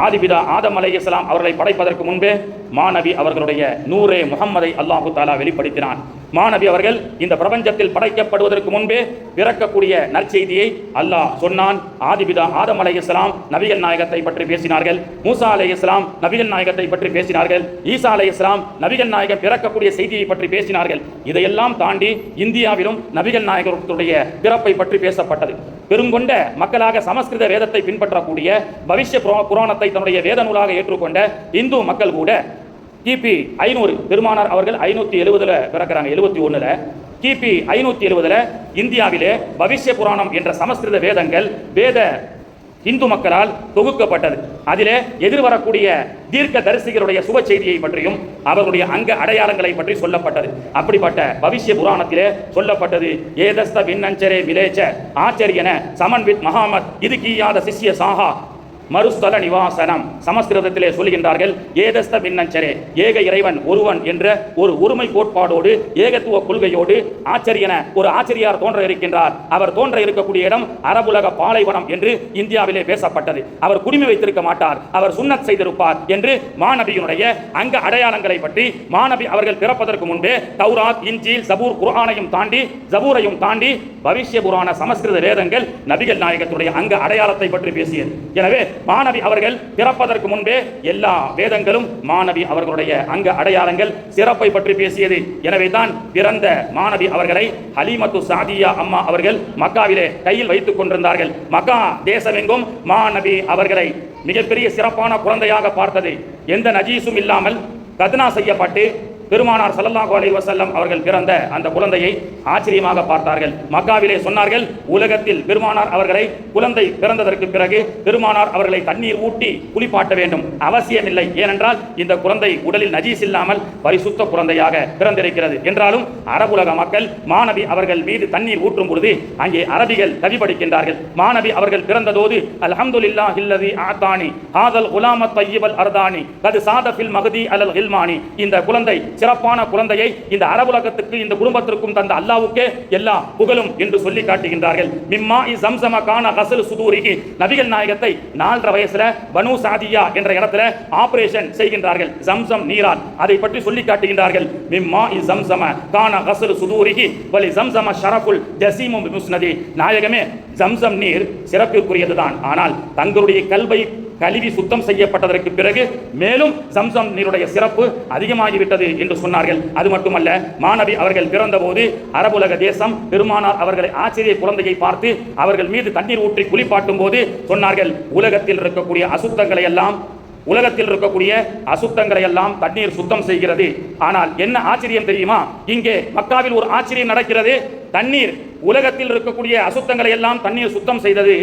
ஆதிபிதா ஆதம் அலைஹிஸ்ஸலாம் அவர்களை படைப்பதற்கு முன்பே மாநபி அவர்களுடைய நூரே முஹம்மதை அல்லாஹு தஆலா வெளிப்படுத்தினான். மாநபி அவர்கள் இந்த பிரபஞ்சத்தில் படைக்கப்படுவதற்கு முன்பே பிறக்கக்கூடிய நற்செய்தியை அல்லாஹ் சொன்னான். ஆதிபிதா ஆதம் அலைஹிஸ்ஸலாம் நபிகள் நாயகத்தை பற்றி பேசினார்கள், மூசா அலைஹிஸ்ஸலாம் நபிகள் நாயகத்தை பற்றி பேசினார்கள், ஈசா அலைஹிஸ்ஸலாம் நபிகள் நாயகம் பிறக்கக்கூடிய செய்தியை பற்றி பேசினார்கள். இதையெல்லாம் தாண்டி இந்தியாவிலும் நபிகள் நாயகத்துடைய பிறப்பை பற்றி பேசப்பட்டது. பெருங்கொண்ட மக்களாக சமஸ்கிருத வேதத்தை பின்பற்றக்கூடிய, பவிஷ்ய புராணத்தை தன்னுடைய வேத நூலாக ஏற்றுக்கொண்ட இந்து மக்கள் கூட கிபி 500 பெருமானார் அவர்கள் 570 பிறக்கிறாங்க, 71 கிபி 570 இந்தியாவிலே பவிஷ்ய புராணம் என்ற சமஸ்கிருத வேதங்கள் வேத இந்து மக்களால் தொகுக்கப்பட்டது. அதிலே எதிர்வரக்கூடிய தீர்க்க தரிசிகளுடைய சுப செய்தியை பற்றியும் அவர்களுடைய அங்க அடையாளங்களை பற்றி சொல்லப்பட்டது. அப்படிப்பட்ட பவிஷ்ய புராணத்திலே சொல்லப்பட்டது, ஏதஸ்த பின்னஞ்சரே விலேச்ச ஆச்சரியன சமன்வித் மகாமத் இது கீயாத சிஷ்ய சாஹா மறுஸ்தல நிவாசனம். சமஸ்கிருதத்திலே சொல்கின்றார்கள், ஏதஸ்த பின்னஞ்சரே, ஏக இறைவன் ஒருவன் என்ற ஒரு ஒருமை கோட்பாடோடு ஏகத்துவ கொள்கையோடு ஆச்சரியன ஒரு ஆச்சரியார் தோன்ற இருக்கின்றார். அவர் தோன்ற இருக்கக்கூடிய இடம் அரபுலக பாலைவனம் என்று இந்தியாவிலே பேசப்பட்டது. அவர் குடிமை வைத்திருக்க மாட்டார், அவர் சுன்னத் செய்திருப்பார் என்று மாநபியினுடைய அங்க அடையாளங்களை பற்றி மாநபி அவர்கள் பிறப்பதற்கு முன்பே தௌராத், இன்ஜீல், ஜபூர், குர்ஆனையும் தாண்டி ஜபூரையும் தாண்டி பவிஷ்ய புராண சமஸ்கிருத வேதங்கள் நபிகள் நாயகத்துடைய அங்க அடையாளத்தை பற்றி பேசியது. எனவே மாநபி அவர்கள் பிறப்பதற்கு முன்பே எல்லா வேதங்களும் மாநபி அவர்களுடைய அங்க அடையாளங்கள் சிறப்பை பற்றி பேசியது. எனவே தான் பிறந்த மாநபி அவர்களை ஹலீமத்து சாதியா அம்மா அவர்கள் மக்காவிலே கையில் வைத்துக் கொண்டிருந்தார்கள். மக்கா தேசமெங்கும் மாநபி அவர்களை மிகப்பெரிய சிறப்பான குழந்தையாக பார்த்தது. எந்த நஜீசும் இல்லாமல் கத்னா செய்யப்பட்டு பெருமானார் ஸல்லல்லாஹு அலைஹி வஸல்லம் அவர்கள் பிறந்த அந்த குழந்தையை ஆச்சரியமாக பார்த்தார்கள். மக்காவிலே சொன்னார்கள், உலகத்தில் பெருமானார் அவர்களை குழந்தை பிறந்ததற்கு பிறகு பெருமானார் அவர்களை தண்ணீர் ஊட்டி குளிப்பாட்ட வேண்டும், அவசியமில்லை. ஏனென்றால் இந்த குழந்தை உடலில் நஜீஸ் இல்லாமல் பரிசுத்த குழந்தையாக பிறந்திருக்கிறது. என்றாலும் அரபுலக மக்கள் மாநபி அவர்கள் மீது தண்ணீர் ஊற்றும் பொழுது அங்கே அரபிகள் கவிபடிக்கின்றார்கள். மாநபி அவர்கள் பிறந்ததோடு அல்ஹம்துலில்லாஹில்லதி ஆதானி ஹாதல் குலாமத் தய்யிபல் அர்தானி கது சாத ஃபில் மஹதி அலல் கில்மானி. இந்த குழந்தை சிறப்பான குழந்தையை இந்த அரபுலகத்துக்கு இந்த குடும்பத்திற்கும் தந்த அல்லாஹ்வுக்கே எல்லா புகழும் என்று சொல்லி காட்டுகின்றார்கள். மிம்மா ஜம்ஸம கான கஸ்ல் சுதூரிஹி. நபிகள் நாயகத்தை 4.5 வயசுல பனு சாதியா என்ற இடத்துல ஆபரேஷன் செய்கின்றார்கள் ஜம்சம் நீரால். அதை பற்றி சொல்லி காட்டுகின்றார்கள். மிம்மா ஜம்ஸம கான கஸ்ல் சுதூரிஹி வலி ஜம்ஸம ஷரஃபுல் ஜஸீமு பிமுஸ்னதி. நாயகமே, ஜம்சம் நீர் சிறப்பிற்குரியதுதான், ஆனால் தங்களுடைய கல்வை கழுவி சுத்தம் செய்யப்பட்டதற்கு பிறகு மேலும் ஜம்சம் நீருடைய சிறப்பு அதிகமாகிவிட்டது என்று சொன்னார்கள். அது மட்டுமல்ல, மாநபி அவர்கள் பிறந்தபோது அரபுலக தேசம் பெருமானார் அவர்களை ஆச்சரிய குழந்தையை பார்த்து அவர்கள் மீது தண்ணீர் ஊற்றி குளிப்பாட்டும் போது சொன்னார்கள், உலகத்தில் இருக்கக்கூடிய அசுத்தங்களை எல்லாம் தண்ணீர் சுத்தம் செய்கிறது. ஆனால் என்ன ஆச்சரியம் தெரியுமா? இங்கே மக்காவில் ஒரு ஆச்சரியம் நடக்கிறது. தண்ணீர் உலகத்தில் இருக்கக்கூடிய அசுத்தங்களை எல்லாம் தண்ணீர் சுத்தம் செய்தது.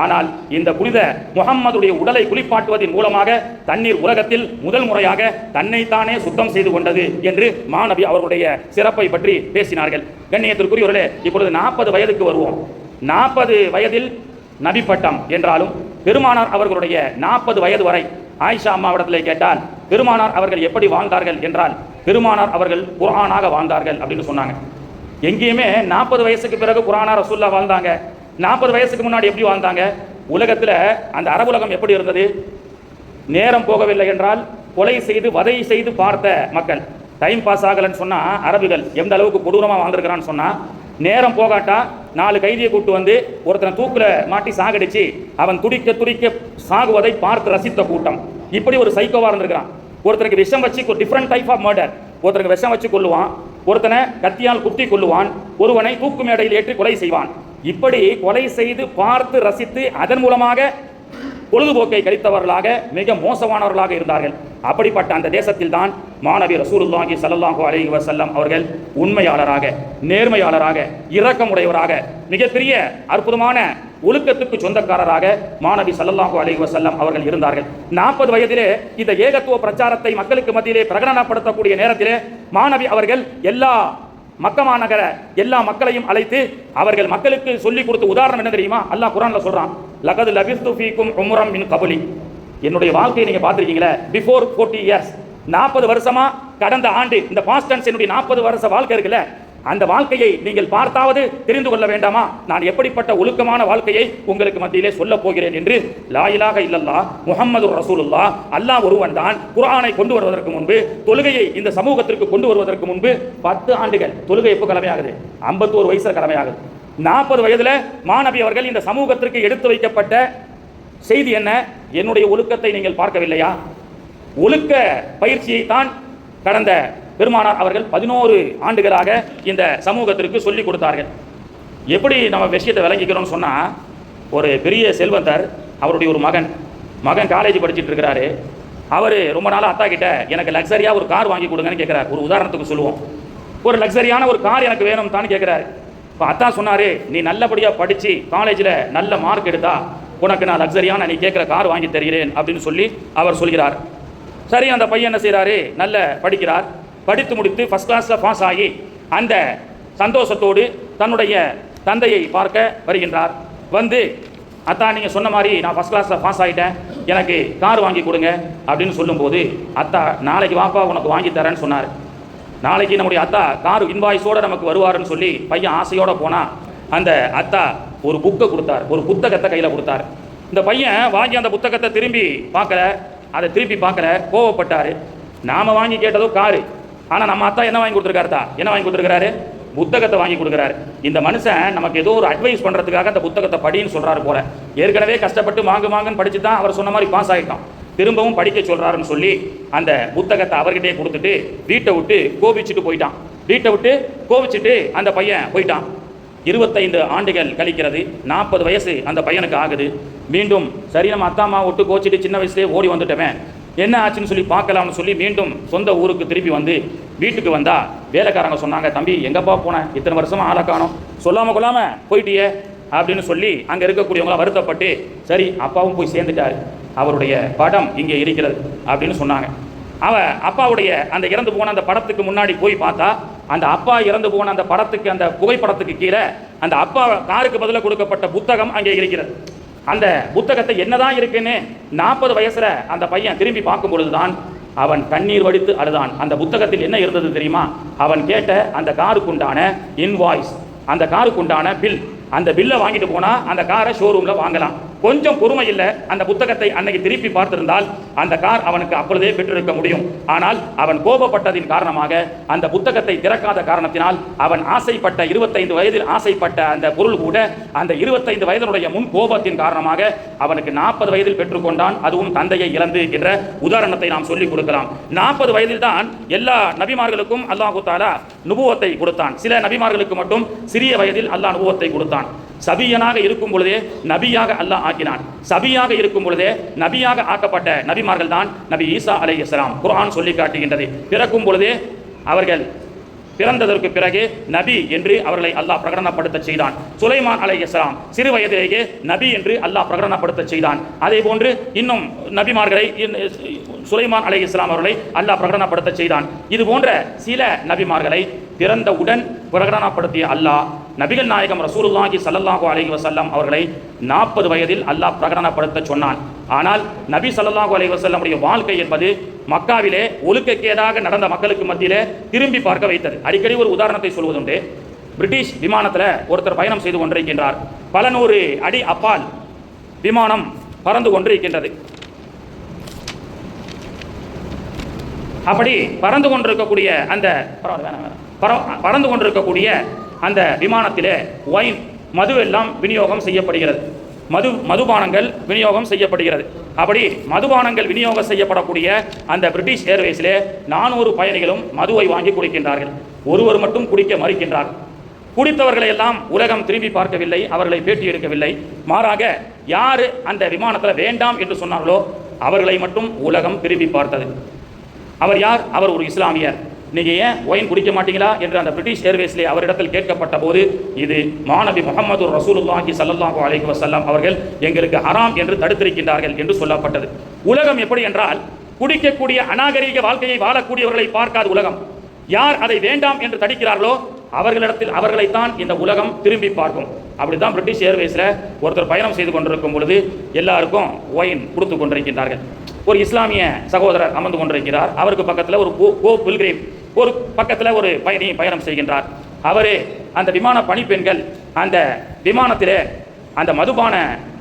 ஆனால் இந்த புனித முஹம்மதுடைய உடலை குளிப்பாட்டுவதன் மூலமாக தண்ணீர் உலகத்தில் முதல் முறையாக தன்னைத்தானே சுத்தம் செய்து கொண்டது என்று மாநபி அவர்களுடைய சிறப்பை பற்றி பேசினார்கள். கண்ணியத்திற்குரியவர்களே, இப்பொழுது 40 வயதுக்கு வருவோம். 40 வயதில் நபி பட்டம் என்றாலும் பெருமானார் அவர்களுடைய 40 வயது வரை ஆயிஷா அம்மாவிடத்தில் கேட்டால் பெருமானார் அவர்கள் எப்படி வாழ்ந்தார்கள் என்றால், பெருமானார் அவர்கள் குர்ஆனாக வாழ்ந்தார்கள் அப்படின்னு சொன்னாங்க. எங்கேயுமே 40 வயசுக்கு பிறகு குர்ஆனா ரசூல்லா வாழ்ந்தாங்க, 40 வயசுக்கு முன்னாடி எப்படி வாழ்ந்தாங்க? உலகத்தில் அந்த அரபுலகம் எப்படி இருந்தது? நேரம் போகவில்லை என்றால் கொலை செய்து வதை செய்து பார்த்த மக்கள். டைம் பாஸ் ஆகலன்னு சொன்னால் அரபிகள் எந்த அளவுக்கு கொடூரமாக வாழ்ந்திருக்கிறான்னு சொன்னால், நேரம் போகாட்டா 4 கைதியை கூட்டு வந்து ஒருத்தனை தூக்கில் மாட்டி சாகடிச்சு அவன் துடிக்க துடிக்க சாகுவதை பார்த்து ரசித்த கூட்டம். இப்படி ஒரு சைக்கோவா இருந்திருக்கிறான். ஒருத்தருக்கு விஷம் வச்சு டிஃப்ரெண்ட் டைப் ஆஃப் மர்டர். ஒருத்தருக்கு விஷம் வச்சு கொள்ளுவான், ஒருத்தனை கத்தியால் குத்தி கொள்ளுவான், ஒருவனை தூக்கு மேடையில் ஏற்றி கொலை செய்வான். இப்படி கொலை செய்து பார்த்து ரசித்து அதன் மூலமாக பொழுதுபோக்கை கழித்தவர்களாக மிக மோசமானவர்களாக இருந்தார்கள். அப்படிப்பட்ட அந்த தேசத்தில் தான் மாநபி ரசூலுல்லாஹி ஸல்லல்லாஹு அலைஹி வஸல்லம் அவர்கள் உண்மையாளராக, நேர்மையாளராக, இரக்கமுடையவராக, மிகப்பெரிய அற்புதமான ஒழுக்கத்துக்கு சொந்தக்காரராக மாநபி ஸல்லல்லாஹு அலைஹி வஸல்லம் அவர்கள் இருந்தார்கள். 40 வயதிலே இந்த ஏகத்துவ பிரச்சாரத்தை மக்களுக்கு மத்தியிலே பிரகடனப்படுத்தக்கூடிய நேரத்திலே மாநபி அவர்கள் மக்கா நகர எல்லா மக்களையும் அழைத்து அவர்கள் மக்களுக்கு சொல்லிக் கொடுத்த உதாரணம் என்ன தெரியுமா? அல்லாஹ் குர்ஆன்ல சொல்றான், லகத் லபிஸ்து ஃபீக்கும் உம்ரம் மின் கபலி. என்னுடைய வாழ்க்கையை நீங்க பார்த்திருக்கீங்களா? பிஃபோர் 40 இயர்ஸ், 40 வருஷமா, கடந்த ஆண்டு, இந்த பாஸ்ட் டென்ஸ் என்னுடைய 40 வருஷ வாழ்க்கை இருக்குல்ல, அந்த வாழ்க்கையை நீங்கள் பார்த்தாவது தெரிந்து கொள்ள வேண்டாமா? நான் எப்படிப்பட்ட ஒழுக்கமான வாழ்க்கையை உங்களுக்கு மத்தியிலே சொல்ல போகிறேன் என்று. லா இலாஹ இல்லல்லாஹ் முஹம்மது ரசூலுல்லாஹ், அல்லாஹ் ஒருவன் தான். குர்ஆனை கொண்டு வருவதற்கு முன்பு, தொழுகையை இந்த சமூகத்திற்கு கொண்டு வருவதற்கு முன்பு 10 ஆண்டுகள். தொழுகை எப்போ கடமையாகுது? 51 வயசுல கடமையாகுது. 40 வயதுல மாநபி அவர்கள் இந்த சமூகத்திற்கு எடுத்து வைக்கப்பட்ட செய்தி என்ன? என்னுடைய ஒழுக்கத்தை நீங்கள் பார்க்கவில்லையா? ஒழுக்க பயிற்சியை தான் கடந்த பெருமானார் அவர்கள் 11 ஆண்டுகளாக இந்த சமூகத்திற்கு சொல்லிக் கொடுத்தார்கள். எப்படி நம்ம விஷயத்தை விளங்கிக்கிறோம்னு சொன்னால், ஒரு பெரிய செல்வந்தர், அவருடைய ஒரு மகன் காலேஜ் படிச்சுட்டு இருக்கிறாரு. அவர் ரொம்ப நாளாக அத்தா கிட்ட எனக்கு லக்ஸரியாக ஒரு கார் வாங்கி கொடுங்கன்னு கேட்குறாரு. ஒரு உதாரணத்துக்கு சொல்லுவோம், ஒரு லக்ஸரியான ஒரு கார் எனக்கு வேணும் தான் கேட்குறாரு. இப்போ அத்தா சொன்னார், நீ நல்லபடியாக படித்து காலேஜில் நல்ல மார்க் எடுத்தா உனக்கு நான் லக்ஸரியான நீ கேட்குற கார் வாங்கி தருகிறேன் அப்படின்னு சொல்லி அவர் சொல்கிறார். சரி, அந்த பையன் என்ன செய்கிறாரு? நல்ல படிக்கிறார். படித்து முடித்து ஃபஸ்ட் கிளாஸில் பாஸ் ஆகி அந்த சந்தோஷத்தோடு தன்னுடைய தந்தையை பார்க்க வருகின்றார். வந்து, அத்தா நீங்கள் சொன்ன மாதிரி நான் ஃபஸ்ட் கிளாஸில் பாஸ் ஆகிட்டேன், எனக்கு கார் வாங்கி கொடுங்க அப்படின்னு சொல்லும்போது, அத்தா நாளைக்கு வாப்பா உனக்கு வாங்கி தரேன்னு சொன்னார். நாளைக்கு நம்முடைய அத்தா கார் இன்வாய்ஸோடு நமக்கு வருவாருன்னு சொல்லி பையன் ஆசையோடு போனால், அந்த அத்தா ஒரு புக்கை கொடுத்தார், ஒரு புத்தகத்தை கையில் கொடுத்தார். இந்த பையன் வாங்கி அந்த புத்தகத்தை திரும்பி பார்க்கல, கோவப்பட்டார். நாம் வாங்கி கேட்டதோ காரு, ஆனால் நம்ம அத்தா என்ன வாங்கி கொடுத்துருக்காரு? புத்தகத்தை வாங்கி கொடுக்குறாரு. இந்த மனுஷன் நமக்கு ஏதோ ஒரு அட்வைஸ் பண்ணுறதுக்காக அந்த புத்தகத்தை படின்னு சொல்கிறாரு போல. ஏற்கனவே கஷ்டப்பட்டு வாங்குன்னு படித்து தான் அவர் சொன்ன மாதிரி பாஸ் ஆகிட்டோம், திரும்பவும் படிக்க சொல்கிறாருன்னு சொல்லி அந்த புத்தகத்தை அவர்கிட்டே கொடுத்துட்டு வீட்டை விட்டு கோபிச்சுட்டு அந்த பையன் போயிட்டான். 25 ஆண்டுகள் கழிக்கிறது. 40 வயசு அந்த பையனுக்கு ஆகுது. மீண்டும் சரி, நம்ம அத்தா அம்மா விட்டு கோச்சிட்டு சின்ன வயசுலேயே ஓடி வந்துட்டோமே, என்ன ஆச்சுன்னு சொல்லி பார்க்கலாம்னு சொல்லி மீண்டும் சொந்த ஊருக்கு திருப்பி வந்து வீட்டுக்கு வந்தா வேலைக்காரங்க சொன்னாங்க, தம்பி எங்கப்பா போனேன், இத்தனை வருஷமா ஆளை காணோம், சொல்லாமல் கொள்ளாமல் போயிட்டியே அப்படின்னு சொல்லி அங்கே இருக்கக்கூடியவங்களாம் வருத்தப்பட்டு, சரி அப்பாவும் போய் சேர்ந்துட்டார், அவருடைய படம் இங்கே இருக்கிறது அப்படின்னு சொன்னாங்க. அப்பாவுடைய அந்த இறந்து போன அந்த படத்துக்கு முன்னாடி போய் பார்த்தா, அந்த அப்பா இறந்து போன அந்த படத்துக்கு, அந்த புகைப்படத்துக்கு கீழே அந்த அப்பா காருக்கு பதிலாக கொடுக்கப்பட்ட புத்தகம் அங்கே இருக்கிறது. அந்த புத்தகத்தை என்னதான் இருக்குன்னு 40 வயசுல அந்த பையன் திரும்பி பார்க்கும் பொழுதுதான் அவன் கண்ணீர் வடித்து அழுதான். அந்த புத்தகத்தில் என்ன இருந்தது தெரியுமா? அவன் கேட்ட அந்த காருக்குண்டான இன்வாய்ஸ், அந்த காருக்குண்டான பில். அந்த பில்லை வாங்கிட்டு போனால் அந்த காரை ஷோரூமில் வாங்கலாம். கொஞ்சம் பொறுமை இல்லை, அந்த புத்தகத்தை அன்னைக்கு திருப்பி பார்த்திருந்தால் அந்த கார் அவனுக்கு அப்பொழுதே பெற்றிருக்க முடியும். ஆனால் அவன் கோபப்பட்டதின் காரணமாக, அந்த புத்தகத்தை திறக்காத காரணத்தினால், அவன் ஆசைப்பட்ட 25 வயதில் ஆசைப்பட்ட அந்த பொருள் கூட அந்த 25 வயதினுடைய முன் கோபத்தின் காரணமாக அவனுக்கு 40 வயதில் பெற்றுக்கொண்டான். அதுவும் தந்தையை இழந்து என்ற உதாரணத்தை நாம் சொல்லிக் கொடுக்கலாம். 40 வயதில் தான் எல்லா நபிமார்களுக்கும் அல்லாஹ் தஆலா நுபுவத்தை கொடுத்தான். சில நபிமார்களுக்கு மட்டும் சிறிய வயதில் அல்லாஹ் நுபுவத்தை கொடுத்தான். சபியனாக இருக்கும் பொழுதே நபியாக அல்லாஹ் ஆக்கினான். சபியாக இருக்கும் பொழுதே நபியாக ஆக்கப்பட்ட நபிமார்கள் தான் நபி ஈசா அலைஹிஸ்ஸலாம். குர்ஆன் சொல்லி காட்டுகின்றது, பிறக்கும் பொழுதே அவர்கள் பிறந்ததற்கு பிறகு நபி என்று அவர்களை அல்லாஹ் பிரகடனப்படுத்த செய்தான். சுலைமான் அலைஹிஸ்ஸலாம் சிறு வயதிலேயே நபி என்று அல்லாஹ் பிரகடனப்படுத்த செய்தான். அதே போன்று இன்னும் நபிமார்களை சுலைமான் அலைஹிஸ்ஸலாம் அவர்களை அல்லாஹ் பிரகடனப்படுத்த செய்தான். இது போன்ற சில நபிமார்களை பிறந்தவுடன் பிரகடனப்படுத்திய அல்லாஹ் நபிகள் நாயகம் ரசூலுல்லாஹி ஸல்லல்லாஹு அலைஹி வஸல்லம் அவர்களை 40 வயதில் அல்லாஹ் பிரகடனப்படுத்த சொன்னான். ஆனால் நபி ஸல்லல்லாஹு அலைஹி வஸல்லம் உடைய வாழ்க்கை என்பது மக்காவிலே ஒழுக்கக்கேடாக நடந்த மக்களுக்கு மத்தியிலே திரும்பி பார்க்க வைத்தது. அடிக்கடி ஒரு உதாரணத்தை சொல்வதுண்டு. பிரிட்டிஷ் விமானத்தில் ஒருத்தர் பயணம் செய்து கொண்டிருக்கின்றார். பல நூறு அடி அப்பால் விமானம் பறந்து கொண்டிருக்கின்றது. அப்படி பறந்து கொண்டிருக்கக்கூடிய அந்த விமானத்திலே ஒயின் மதுவெல்லாம் விநியோகம் செய்யப்படுகிறது. மதுபானங்கள் விநியோகம் செய்யப்படுகிறது. அப்படி மதுபானங்கள் விநியோகம் செய்யப்படக்கூடிய அந்த பிரிட்டிஷ் ஏர்வேஸிலே 400 பயணிகளும் மதுவை வாங்கி குடிக்கின்றார்கள். ஒருவர் மட்டும் குடிக்க மறுக்கின்றார். குடித்தவர்களை எல்லாம் உலகம் திரும்பி பார்க்கவில்லை, அவர்களை பேட்டி எடுக்கவில்லை. மாறாக யார் அந்த விமானத்தில் வேண்டாம் என்று சொன்னார்களோ அவர்களை மட்டும் உலகம் திரும்பி பார்த்தது. அவர் யார்? அவர் ஒரு இஸ்லாமியர். நீங்கள் ஏன் ஒயின் குடிக்க மாட்டீங்களா என்று அந்த பிரிட்டிஷ் ஏர்வேஸிலே அவரிடத்தில் கேட்கப்பட்ட போது, இது மாநபி முஹம்மது ரசூலுல்லாஹி ஸல்லல்லாஹு அலைஹி வஸல்லம் அவர்கள் எங்களுக்கு ஹராம் என்று தடுத்திருக்கின்றார்கள் என்று சொல்லப்பட்டது. உலகம் எப்படி என்றால், குடிக்கக்கூடிய அநாகரீக வாழ்க்கையை வாழக்கூடியவர்களை பார்க்காத உலகம். யார் அதை வேண்டாம் என்று தடுக்கிறார்களோ அவர்களைத்தான் இந்த உலகம் திரும்பி பார்க்கும். அப்படித்தான் பிரிட்டிஷ் ஏர்வேஸில் ஒருத்தர் பயணம் செய்து கொண்டிருக்கும் பொழுது எல்லாருக்கும் ஒயின் கொடுத்து கொண்டிருக்கின்றார்கள். ஒரு இஸ்லாமிய சகோதரர் அமர்ந்து கொண்டிருக்கிறார். அவருக்கு பக்கத்தில் ஒரு பில்கிரிம், ஒரு பக்கத்தில் ஒரு பயணி பயணம் செய்கின்றார். அவரே அந்த விமான பணிப்பெண்கள் அந்த விமானத்திலே அந்த மதுபான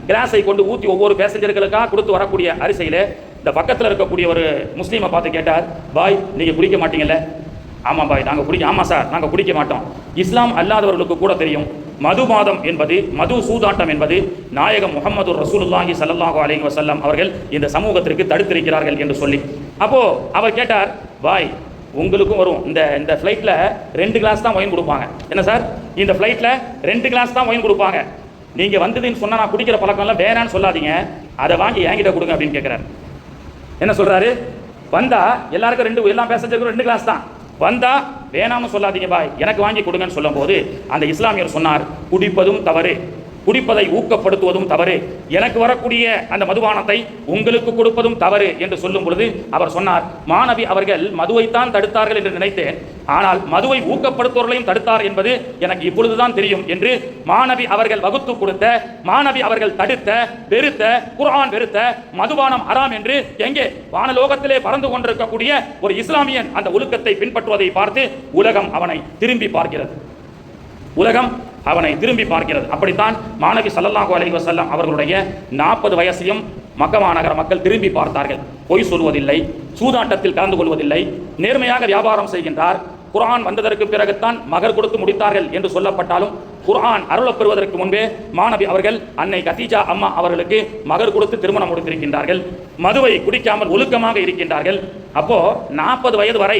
கிளாஸை கொண்டு ஊற்றி ஒவ்வொரு பேசஞ்சர்களுக்காக கொடுத்து வரக்கூடிய அரிசையில் இந்த பக்கத்தில் இருக்கக்கூடிய ஒரு முஸ்லீமை பார்த்து கேட்டார், பாய் நீங்கள் குடிக்க மாட்டீங்கல்ல? ஆமாம் பாய், ஆமாம் சார், நாங்கள் குடிக்க மாட்டோம். இஸ்லாம் அல்லாதவர்களுக்கு கூட தெரியும், மதுபாதம் என்பது, மது சூதாட்டம் என்பது நாயகம் முஹம்மது ரசூலுல்லாஹி ஸல்லல்லாஹு அலைஹி வஸல்லம் அவர்கள் இந்த சமூகத்திற்கு தடுத்திருக்கிறார்கள் என்று சொல்லி. அப்போது அவர் கேட்டார், பாய் உங்களுக்கும் வரும், இந்த ஃப்ளைட்டில் 2 கிளாஸ் தான் ஒயின் கொடுப்பாங்க. என்ன சார், இந்த ஃப்ளைட்டில் 2 கிளாஸ் தான் ஒயின் கொடுப்பாங்க. நீங்கள் வந்ததுன்னு சொன்னால் நான் குடிக்கிற பழக்கம்லாம் வேணான்னு சொல்லாதீங்க, அதை வாங்கி என்கிட்ட கொடுங்க அப்படின்னு கேட்குறாரு. என்ன சொல்கிறாரு? வந்தால் எல்லாருக்கும் எல்லா பேசஞ்சருக்கும் 2 கிளாஸ் தான், வந்தா வேணாம்னு சொல்லாதீங்க பாய், எனக்கு வாங்கி கொடுங்கன்னு சொல்லும் போது அந்த இஸ்லாமியர் சொன்னார், குடிப்பதும் தவறு, குடிப்பதை ஊக்கப்படுத்துவதும் தவறு, எனக்கு வரக்கூடிய அந்த மதுபானத்தை உங்களுக்கு கொடுப்பதும் தவறு என்று சொல்லும் பொழுது அவர் சொன்னார், மாநபி அவர்கள் மதுவைத்தான் தடுத்தார்கள் என்று நினைத்தேன், ஆனால் மதுவை ஊக்கப்படுத்துவர்களையும் தடுத்தார் என்பது எனக்கு இப்பொழுதுதான் தெரியும் என்று மாநபி அவர்கள் வகுத்து கொடுத்த, மாநபி அவர்கள் தடுத்த, வெறுத்த, குர்ஆன் வெறுத்த மதுபானம் ஹராம் என்று எங்கே வானலோகத்திலே பறந்து கொண்டிருக்கக்கூடிய ஒரு இஸ்லாமியன் அந்த ஒழுக்கத்தை பின்பற்றுவதை பார்த்து உலகம் அவனை திரும்பி பார்க்கிறது. உலகம் அவனை திரும்பி பார்க்கிறது. அப்படித்தான் மாநபி ஸல்லல்லாஹு அலைஹி வஸல்லம் அவர்களுடைய 40 வயசையும் மக்கா மாநகர மக்கள் திரும்பி பார்த்தார்கள். பொய் சொல்வதில்லை, சூதாட்டத்தில் கலந்து கொள்வதில்லை, நேர்மையாக வியாபாரம் செய்கின்றார். குர்ஆன் வந்ததற்கு பிறகுத்தான் மகர் கொடுத்து முடித்தார்கள் என்று சொல்லப்பட்டாலும் குர்ஆன் அருளப் பெறுவதற்கு முன்பே மாநபி அவர்கள் அன்னை கதீஜா அம்மா அவர்களுக்கு மகர் கொடுத்து திருமணம் முடித்திருக்கின்றார்கள். மதுவை குடிக்காமல் ஒழுக்கமாக இருக்கின்றார்கள். அப்போ 40 வயது வரை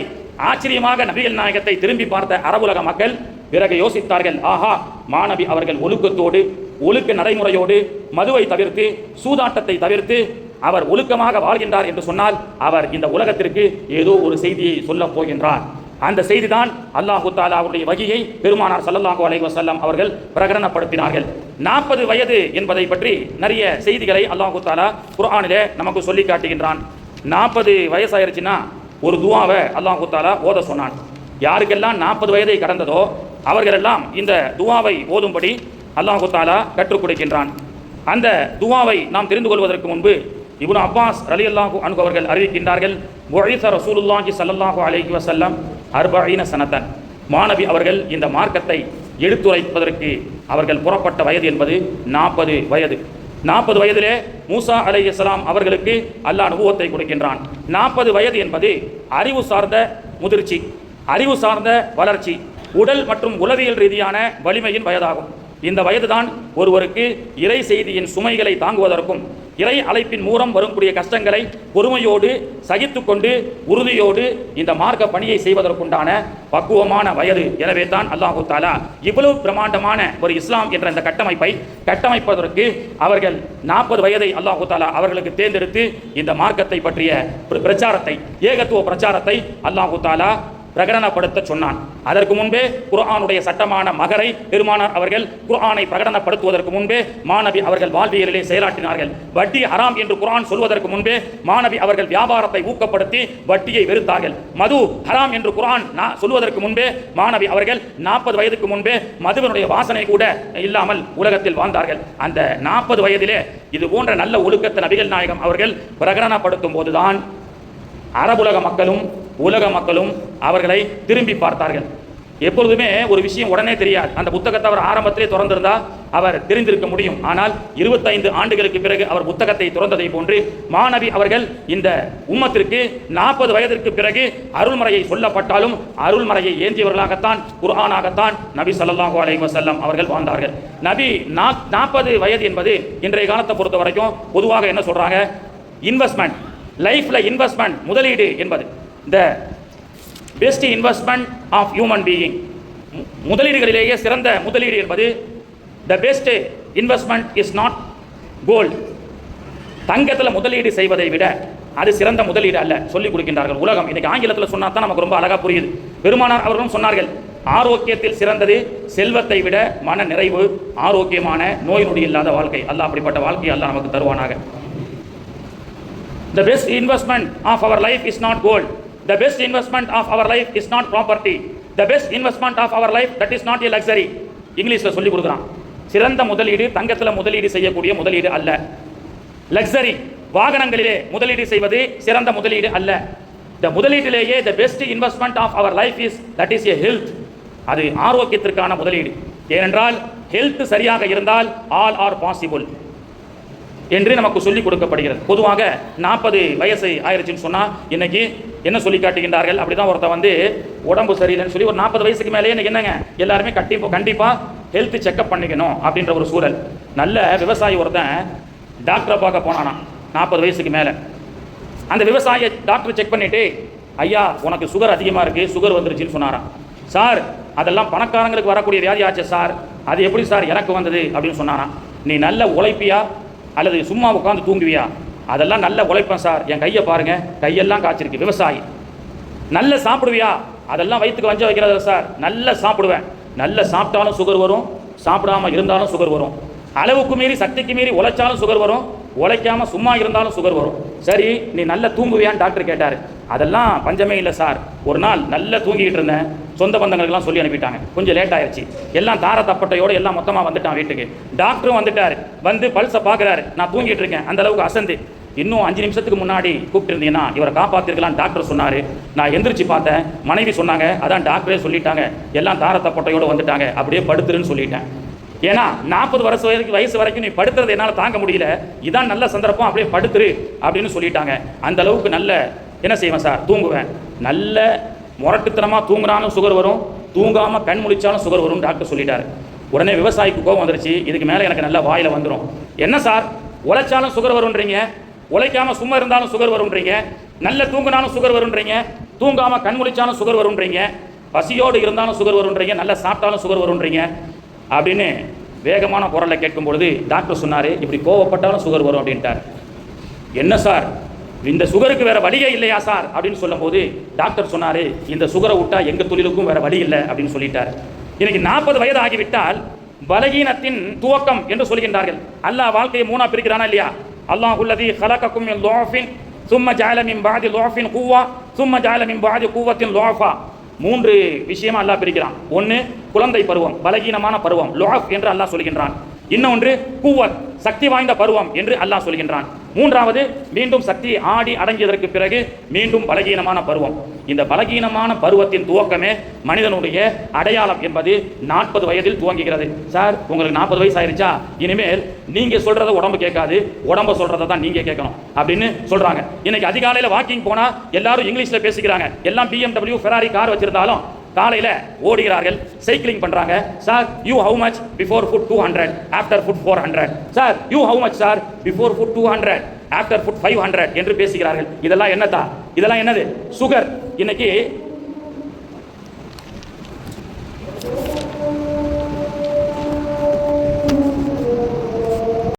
ஆச்சரியமாக நபிகள் நாயகத்தை திரும்பி பார்த்த அரபுலக மக்கள் பிறகு யோசித்தார்கள், ஆஹா, மாநபி அவர்கள் ஒழுக்கத்தோடு, ஒழுக்க நடைமுறையோடு, மதுவை தவிர்த்து, சூதாட்டத்தை தவிர்த்து அவர் ஒழுக்கமாக வாழ்கின்றார் என்று சொன்னால் அவர் இந்த உலகத்திற்கு ஏதோ ஒரு செய்தியை சொல்லப் போகின்றார். அந்த செய்திதான் அல்லாஹு தஆலா அவருடைய வகியை பெருமானார் ஸல்லல்லாஹு அலைஹி வஸல்லம் அவர்கள் பிரகடனப்படுத்தினார்கள். 40 வயது என்பதை பற்றி நிறைய செய்திகளை அல்லாஹு தஆலா குர்ஆனிலே நமக்கு சொல்லி காட்டுகின்றான். 40 வயசாயிருச்சுன்னா ஒரு துஆவை அல்லாஹு தஆலா ஓத சொன்னான். யாருக்கெல்லாம் 40 வயதை கடந்ததோ அவர்களெல்லாம் இந்த துஆவை ஓதும்படி அல்லாஹு தஆலா கற்றுக் கொடுக்கின்றான். அந்த துஆவை நாம் தெரிந்து கொள்வதற்கு முன்பு இப்னு அப்பாஸ் ரலியல்லாஹு அன்ஹு அவர்கள் அறிவிக்கின்றார்கள், புஇஸ ரசூலுல்லாஹி ஸல்லல்லாஹு அலைஹி வஸல்லம் 40 சனத்தன். மாநபி அவர்கள் இந்த மார்க்கத்தை எடுத்துரைப்பதற்கு அவர்கள் புறப்பட்ட வயது என்பது 40 வயது. 40 வயதிலே மூசா அலைஹிஸ்ஸலாம் அவர்களுக்கு அல்லாஹ் நுபுவத்தை கொடுக்கின்றான். 40 வயது என்பது அறிவு சார்ந்த முதிர்ச்சி, அறிவு சார்ந்த வளர்ச்சி, உடல் மற்றும் உளவியல் ரீதியான வலிமையின் வயதாகும். இந்த வயதுதான் ஒருவருக்கு இறை செய்தியின் சுமைகளை தாங்குவதற்கும், இறை அழைப்பின் மூலம் வரக்கூடிய கஷ்டங்களை பொறுமையோடு சகித்து கொண்டு உறுதியோடு இந்த மார்க்க பணியை செய்வதற்குண்டான பக்குவமான வயது. எனவே தான் அல்லாஹு தஆலா இவ்வளவு பிரமாண்டமான ஒரு இஸ்லாம் என்ற இந்த கட்டமைப்பை கட்டமைப்பதற்கு அவர்கள் 40 வயதை அல்லாஹு தஆலா அவர்களுக்கு தேர்ந்தெடுத்து இந்த மார்க்கத்தை பற்றிய பிரச்சாரத்தை, ஏகத்துவ பிரச்சாரத்தை அல்லாஹு தஆலா பிரகடனப்படுத்த சொன்னான். அதற்கு முன்பே குர்ஆனுடைய சட்டமான மகரை பெருமானார் அவர்கள் குர்ஆனை பிரகடனப்படுத்துவதற்கு முன்பே மாநபி அவர்கள் வாழ்வியலிலே செயலாற்றினார்கள். வட்டி ஹராம் என்று குர்ஆன் சொல்வதற்கு முன்பே மாநபி அவர்கள் வியாபாரத்தை ஊக்கப்படுத்தி வட்டியை வெறுத்தார்கள். மது ஹராம் என்று குர்ஆன் சொல்வதற்கு முன்பே மாநபி அவர்கள் 40 வயதுக்கு முன்பே மதுவினுடைய வாசனை கூட இல்லாமல் உலகத்தில் வாழ்ந்தார்கள். அந்த 40 வயதிலே இது போன்ற நல்ல ஒழுக்கத்தை நபிகள் நாயகம் அவர்கள் பிரகடனப்படுத்தும் போதுதான் அரபுலக மக்களும் உலக மக்களும் அவர்களை திரும்பி பார்த்தார்கள். எப்பொழுதுமே ஒரு விஷயம் உடனே தெரியாது. அந்த புத்தகத்தை அவர் ஆரம்பத்திலே திறந்திருந்தா அவர் தெரிந்திருக்க முடியும். ஆனால் 25 ஆண்டுகளுக்கு பிறகு அவர் புத்தகத்தை திறந்ததை போன்று மாணவி அவர்கள் இந்த உம்மத்திற்கு 40 வயதிற்கு பிறகு அருள்மறையை சொல்லப்பட்டாலும் அருள்மறையை ஏந்தியவர்களாகத்தான், குர்ஆனாகத்தான் நபி ஸல்லல்லாஹு அலைஹி வஸல்லம் அவர்கள் வாழ்ந்தார்கள். நபி 40 வயது என்பது இன்றைய காலத்தை பொறுத்த வரைக்கும் பொதுவாக என்ன சொல்றாங்க, இன்வெஸ்ட்மெண்ட், லைஃப்ல இன்வெஸ்ட்மெண்ட், முதலீடு என்பது the best investment of human being. முதலீடுகளிலேயே சிறந்த முதலீடு என்பது the best investment is not gold. தங்கத்தில் முதலீடு செய்வதை விட அது சிறந்த முதலீடு அல்ல சொல்லிக் கொடுக்கின்றார்கள். உலகம் இன்னைக்கு ஆங்கிலத்தில் சொன்னா தான் நமக்கு ரொம்ப அழகா புரியுது. பெருமானார் அவர்களும் சொன்னார்கள், ஆரோக்கியத்தில் சிறந்தது செல்வத்தை விட மன நிறைவு, ஆரோக்கியமான நோய் நொடி இல்லாத வாழ்க்கை. அல்லாஹ் அப்படிப்பட்ட வாழ்க்கையை அல்லாஹ் நமக்கு தருவானாக. The best investment of our life is not gold. The best investment of our life is not property. The best investment of our life, that is not a luxury. இங்கிலீஷில் சொல்லி கொடுக்குறான். சிறந்த முதலீடு தங்கத்தில் முதலீடு செய்யக்கூடிய முதலீடு அல்ல. லக்ஸரி வாகனங்களிலே முதலீடு செய்வது சிறந்த முதலீடு அல்ல. இந்த முதலீட்டிலேயே the best investment of our life is, that is a health. அது ஆரோக்கியத்திற்கான முதலீடு. ஏனென்றால் ஹெல்த் சரியாக இருந்தால் all are possible என்று நமக்கு சொல்லிக் கொடுக்கப்படுகிறது. பொதுவாக 40 வயசு ஆயிடுச்சுன்னு சொன்னால் இன்னைக்கு என்ன சொல்லி காட்டுகின்றார்கள், அப்படிதான் ஒருத்தர் வந்து உடம்பு சரியில்லைன்னு சொல்லி ஒரு 40 வயசுக்கு மேலேயே என்னங்க எல்லாருமே கண்டிப்பாக ஹெல்த் செக்அப் பண்ணிக்கணும் அப்படின்ற ஒரு சூழல். நல்ல விவசாயி ஒருத்தன் டாக்டரை பார்க்க போனானா 40 வயசுக்கு மேலே. அந்த விவசாய டாக்டர் செக் பண்ணிட்டு, ஐயா உனக்கு சுகர் அதிகமாக இருக்குது, சுகர் வந்துருச்சுன்னு சொன்னாராம். சார் அதெல்லாம் பணக்காரங்களுக்கு வரக்கூடிய வியாதி ஆச்சு சார், அது எப்படி சார் எனக்கு வந்தது அப்படின்னு சொன்னாராம். நீ நல்ல உழைப்பியா அல்லது சும்மா உட்காந்து தூங்குவியா? அதெல்லாம் நல்ல உழைப்பேன் சார், என் கையை பாருங்க, கையெல்லாம் காய்ச்சிருக்கு. விவசாயி. நல்ல சாப்பிடுவியா? அதெல்லாம் வயிற்றுக்கு வஞ்ச வைக்கிறது சார், நல்ல சாப்பிடுவேன். நல்ல சாப்பிட்டாலும் சுகர் வரும், சாப்பிடாம இருந்தாலும் சுகர் வரும். அளவுக்கு மீறி சக்திக்கு மீறி உழைச்சாலும் சுகர் வரும், உழைக்காம சும்மா இருந்தாலும் சுகர் வரும். சரி நீ நல்ல தூங்குவியான்னு டாக்டர் கேட்டார். அதெல்லாம் பஞ்சமே இல்லை சார், ஒரு நாள் நல்லா தூங்கிட்டு இருந்தேன், சொந்த பந்தங்களுக்கெல்லாம் சொல்லி அனுப்பிட்டாங்க, கொஞ்சம் லேட் ஆயிடுச்சு, எல்லாம் தார தப்பட்டையோடு எல்லாம் மொத்தமாக வந்துட்டான் வீட்டுக்கு. டாக்டரும் வந்துட்டார், வந்து பல்ஸை பார்க்குறாரு, நான் தூங்கிட்டு இருக்கேன் அந்த அளவுக்கு அசந்து. இன்னும் 5 நிமிஷத்துக்கு முன்னாடி கூப்பிட்டு இருந்தீங்கன்னா இவரை காப்பாற்றிருக்கலாம் டாக்டர் சொன்னார். நான் எந்திரிச்சு பார்த்தேன், மனைவி சொன்னாங்க, அதான் டாக்டரே சொல்லிட்டாங்க, எல்லாம் தார தப்பட்டையோடு வந்துட்டாங்க, அப்படியே படுத்துருன்னு சொல்லிட்டேன். ஏன்னா 40 வயசு வரைக்கும் நீ படுத்துறது என்னால் தாங்க முடியல, இதான் நல்ல சந்தர்ப்பம், அப்படியே படுத்துரு அப்படின்னு சொல்லிட்டாங்க. அந்த அளவுக்கு நல்ல என்ன செய்வேன் சார், தூங்குவேன். நல்ல முரட்டுத்தனமாக தூங்குறாலும் சுகர் வரும், தூங்காமல் கண் முழிச்சாலும் சுகர் வரும் டாக்டர் சொல்லிட்டாரு. உடனே விவசாயிக்கு கோபம் வந்துருச்சு, இதுக்கு மேலே எனக்கு நல்லா வாயில் வந்துடும். என்ன சார் உழைச்சாலும் சுகர் வரும்ன்றீங்க, உழைக்காமல் சும்மா இருந்தாலும் சுகர் வரும்ன்றீங்க, நல்ல தூங்கினாலும் சுகர் வரும்ன்றீங்க, தூங்காமல் கண் முழிச்சாலும் சுகர் வரும்ன்றீங்க, பசியோடு இருந்தாலும் சுகர் வரும்ன்றீங்க, நல்லா சாப்பிட்டாலும் சுகர் வரும்ன்றீங்க அப்படின்னு வேகமான குரலை கேட்கும் பொழுது டாக்டர் சொன்னார், இப்படி கோவப்பட்டாலும் சுகர் வரும் அப்படின்ட்டார். என்ன சார் இந்த சுகருக்கு வேற வழியே இல்லையா சார் அப்படின்னு சொல்லும் போது டாக்டர் சொன்னார், இந்த சுகரை விட்டா எங்கள் தொழிலுக்கும் வேற வழி இல்லை அப்படின்னு சொல்லிட்டார். இன்னைக்கு 40 வயது ஆகிவிட்டால் பலகீனத்தின் துவக்கம் என்று சொல்கின்றார்கள். அல்லாஹ் வாழ்க்கையை 3ஆ பிரிக்கிறானா இல்லையா? அல்லாஹுல்லதி ஹலகக்கும் மின் லுஅஃபின் சும்ம ஜஅல மின் பஅதி லுஅஃபின் குவ்வா சும்ம ஜஅல மின் பஅதி குவ்வத்தின் லுஅஃபா. 3 விஷயமா அல்லாஹ் பிரிக்கிறான். ஒன்று குழந்தை பருவம், பலகீனமான பருவம், லுஅஃப் என்று அல்லாஹ் சொல்கின்றான். இன்னொன்று குவத், சக்தி வாய்ந்த பருவம் என்று அல்லாஹ் சொல்கின்றான். 3வது மீண்டும் சக்தி ஆடி அடங்கியதற்கு பிறகு மீண்டும் பலகீனமான பருவம். இந்த பலகீனமான பருவத்தின் துவக்கமே மனிதனுடைய அடையாளம் என்பது 40 வயதில் துவங்குகிறது. சார் உங்களுக்கு 40 வயசு ஆயிருச்சா, இனிமேல் நீங்க சொல்றத உடம்பு கேட்காது, உடம்பு சொல்றதை தான் நீங்க கேட்கணும் அப்படின்னு சொல்றாங்க. இன்னைக்கு அதிகாலையில் வாக்கிங் போனா எல்லாரும் இங்கிலீஷ்ல பேசிக்கிறாங்க. எல்லாம் BMW ஃபெராரி கார் வச்சிருந்தாலும் காலையில் ஓடுகிறார்கள், சைக்கிளிங் பண்ணுறாங்க. Sir you how much before food 200, after food 400. Sir you how much sir before food 200, after food 500 என்று பேசுகிறார்கள். இதெல்லாம் என்னதா? இதெல்லாம் என்னது? சுகர். இன்னைக்கு